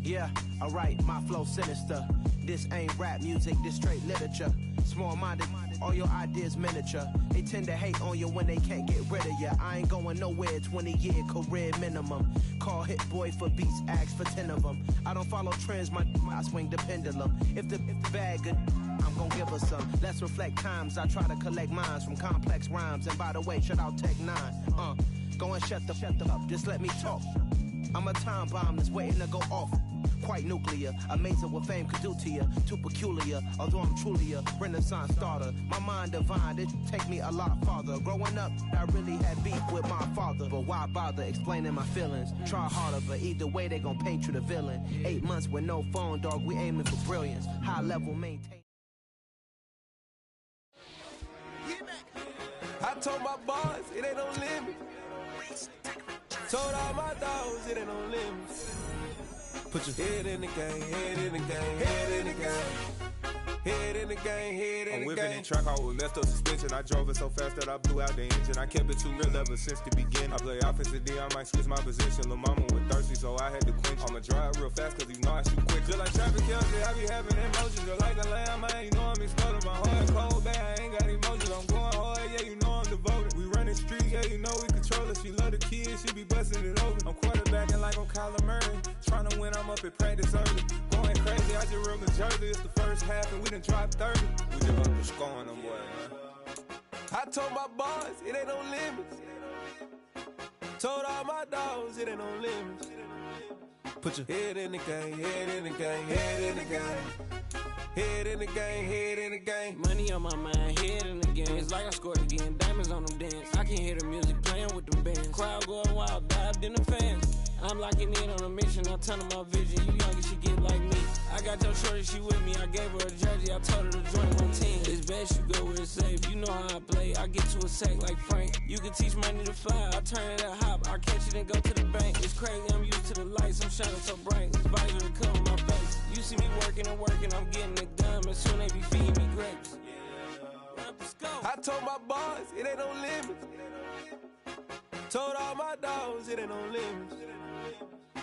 Yeah, alright, my flow sinister. This ain't rap music, this straight literature. Small-minded, all your ideas miniature. They tend to hate on you when they can't get rid of you. I ain't going nowhere, 20-year career minimum. Call Hit Boy for beats, ask for 10 of them. I don't follow trends, I swing the pendulum. If the bag good, I'm gon' give her some. Let's reflect times, I try to collect minds from complex rhymes. And by the way, shout out Tech 9. Go and shut the up, just let me talk. I'm a time bomb that's waiting to go off. Quite nuclear, amazing what fame could do to you. Too peculiar, although I'm truly a renaissance starter. My mind divine, it take me a lot farther. Growing up, I really had beef with my father. But why bother explaining my feelings? Try harder, but either way they gon' paint you the villain. 8 months with no phone, dog, we aiming for brilliance. High level maintain. I told my boys, it ain't no limit. Told all my dogs, it ain't no limits. Put your head in the game, head in the game, head in the game. Head in the game, head in the game. I'm whipping in track out with messed up suspension. I drove it so fast that I blew out the engine. I kept it too real ever since the beginning. I play offensive D, I might switch my position. Lil' mama was thirsty, so I had to quench. I'ma drive real fast, cause you know I shoot quick. Just like traffic counts, I be having emotions. Just like a lamb, man, you know I'm exploding. My heart cold, bad, I ain't got emotions. I'm going hard, yeah, you know I'm devoted. We running streets, yeah, you know we control it. She love the kids, she be busting it over. I'm quarterbacking like I'm Kyler Murray. Trying to win, I'm up at practice early. Going crazy, I just real the jersey. It's the first half and we done dropped 30. We just up to scoring them, boy, man. I told my boys, it ain't no limits. Told all my dogs, it ain't no limits. Put your head in the game, head in the game, head in the game. Head in the game, head in the game. Money on my mind, head in the game. It's like I scored again, diamonds on them dance. I can hear the music playing with them bands. Crowd going wild, dived in the fans. I'm locking in on a mission, I turn my vision. You young and she get like me. I got your shorty, she with me. I gave her a jersey, I told her to join my team. It's best you go where it's safe. You know how I play, I get to a sack like Frank. You can teach money to fly, I turn it at hop. I catch it and go to the bank. It's crazy, I'm used to the lights, I'm shining so bright. This visor to cover my face. You see me working and working, I'm getting it done. But soon they be feeding me grapes. I told my boys, it ain't no limits. Told all my dogs, it ain't no limits.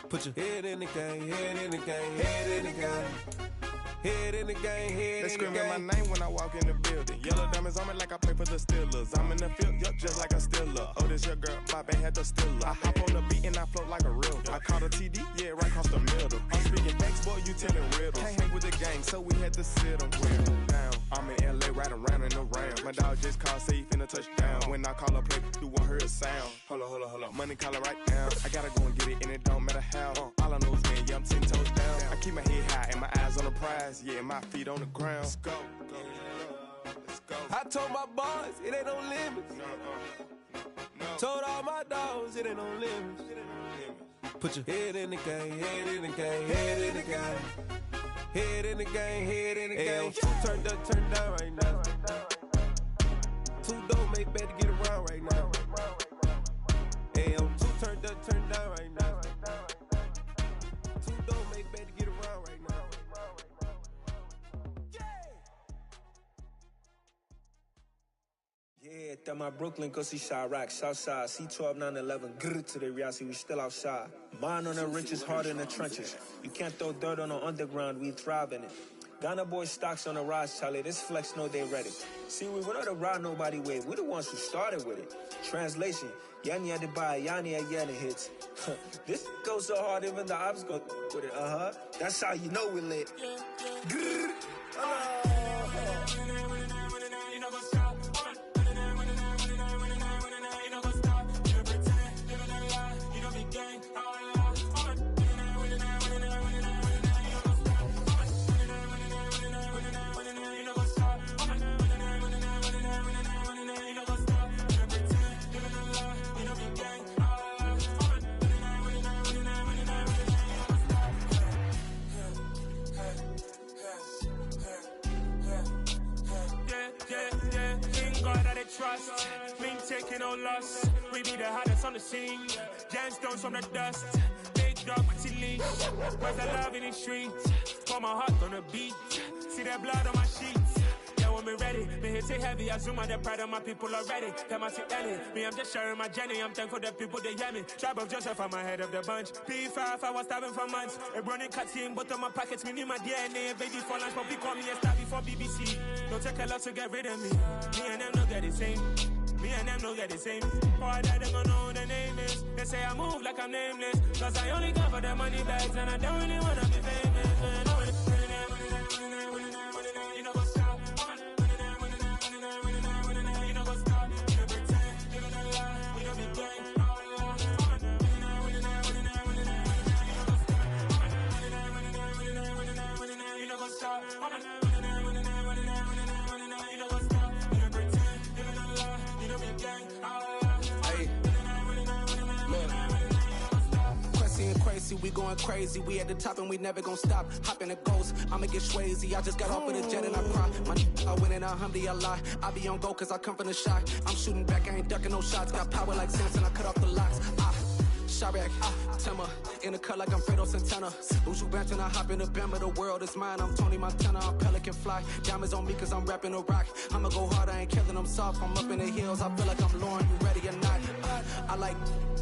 Put your head in the game, head in the game, head in the game. Head in the game, head in the game. They screaming my name when I walk in the building. Yellow diamonds on me like I play for the Steelers. I'm in the field, yup, just like a Steeler. Oh, this your girl, my band had the Steeler. I hop on the beat and I float like a real. I caught a TD, yeah, right across the middle. I'm speaking facts, boy, you telling riddles. Can't hang with the gang, so we had to sit them down. I'm in LA riding around in the Ram. My dog just called, say he finna touchdown. When I call a play, you won't hear a sound. Hold up, money call it right now. I gotta go and get it, and it don't matter how. All I know is win, yeah, I'm 10 toes down. I keep my head high and my eyes on the prize. Yeah, my feet on the ground. Let's go. Let's go. I told my boys, it ain't no limits. Told all my dogs, it ain't no limits. Put your head in the game, head in the game, head in the game. Head in the game, head in the game. Two turned up, turned down right now. Two dope make better get around right now. Two turned up, turned down right now. Two dope make better get around right now. Yeah, that my Brooklyn, cause he shot rock, Southside, C12, 911, grrr to the reality, we still outside. Mine on the riches, hard in the trenches. You can't throw dirt on the underground, we thrive in it. Ghana boy stocks on the rise, Charlie, this flex know they ready. See, we were not to ride nobody with, we the ones who started with it. Translation, Yanni had to buy, Yanni had Yanni hits. This goes so hard, even the ops go with it, That's how you know we lit. Grrr, trust, been taking no loss. We be the hottest on the scene. Gemstones from the dust. Big dog with your leash. Where's the love in the streets? Pour my heart on the beat. See that blood on my sheets. Yeah, when we ready, me hit it heavy. I zoom out the pride of my people already. Them I see Ellie. Me, I'm just sharing my journey. I'm thankful that people they hear me. Tribe of Joseph, I'm ahead of the bunch. P5, I was starving for months. A running cutscene, but on my pockets, me need my DNA. Baby for lunch, but we call me a star before BBC. Don't take a lot to get rid of me. Me and them don't get the same. Me and them don't get the same. Boy, that they gonna know who the name is. They say I move like I'm nameless. Cause I only got for the money bags. And I don't really wanna be famous. You know what's stop. You know what's stop. You know pretend. You know lie. We don't be gang. You know what's stop. Crazy, we going crazy. We at the top and we never gon' stop. Hop in a ghost, I'ma get swayzy. I just got off of the jet and I cry. My I win and alhamdulillah. I be on go cause I come from the shot. I'm shooting back, I ain't ducking no shots. Got power like Samson, I cut off the locks. Sharek, Tema, in the cut like I'm Fredo Santana. Uju Banton, I hop in the Bama, the world is mine. I'm Tony Montana, I'm Pelican Fly. Diamonds on me cause I'm rapping a rock. I'ma go hard, I ain't killing them soft. I'm up in the hills, I feel like I'm Lauren, you ready or not? I like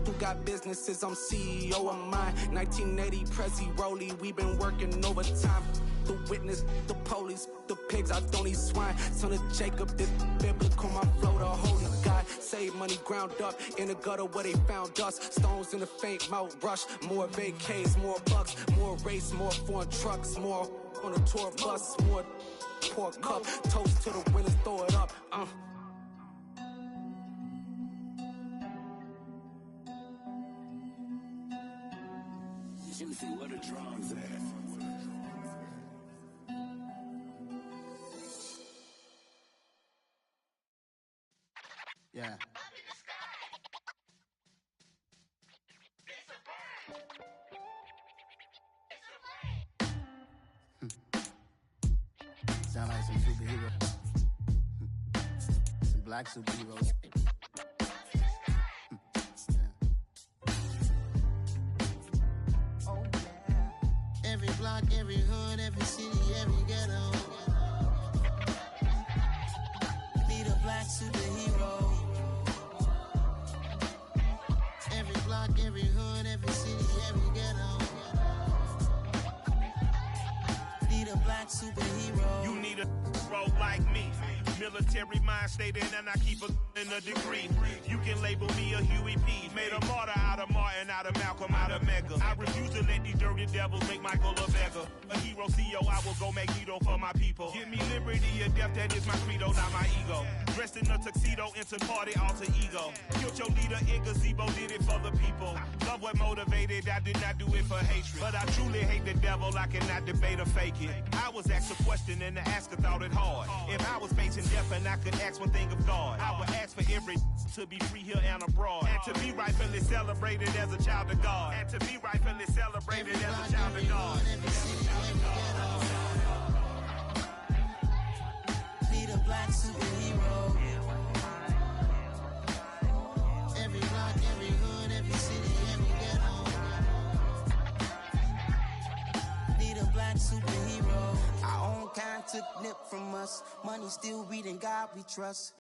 who got businesses, I'm CEO of mine. 1980, Prezi Rolly, we been working overtime. The witness, the police, the pigs, I don't eat swine. Son of Jacob, this biblical, my flow, the holy God. Save money ground up in the gutter where they found us. Stones in the faint Mount Rush. More vacays, more bucks, more race, more foreign trucks, more on the tour bus, more pour cup. Toast to the winners, throw it up. Juicy, where the drums at? Yeah. Sound like some superheroes. Some black superheroes. Oh yeah. Every block, every hood, every city, every ghetto. Be the black superhero. Every block, every hood, every city, every ghetto. Be the black superhero. You need a role like me. Military mind stated, and I keep a degree. You can label me a Huey P. Made a martyr out of Martin, out of Malcolm, out of Mega. I refuse to let these dirty devils make Michael a beggar. A hero hero CEO, I will go Magneto for my people. Give me liberty or death, that is my credo, not my ego. Dressed in a tuxedo, into party, alter ego. Killed your leader in gazebo, did it for the people. Love what motivated, I did not do it for hatred. But I truly hate the devil, I cannot debate or fake it. I was asked a question and the asker thought it hard. If I was facing death and I could ask one thing of God, I would ask for every to be free here and abroad. And to be rightfully celebrated as a child of God. And to be rightfully celebrated as a child of God. Be the black superhero. Every block, every hood, every city, every ghetto. Be the black superhero. Our own kind took nip from us. Money still reading God we trust.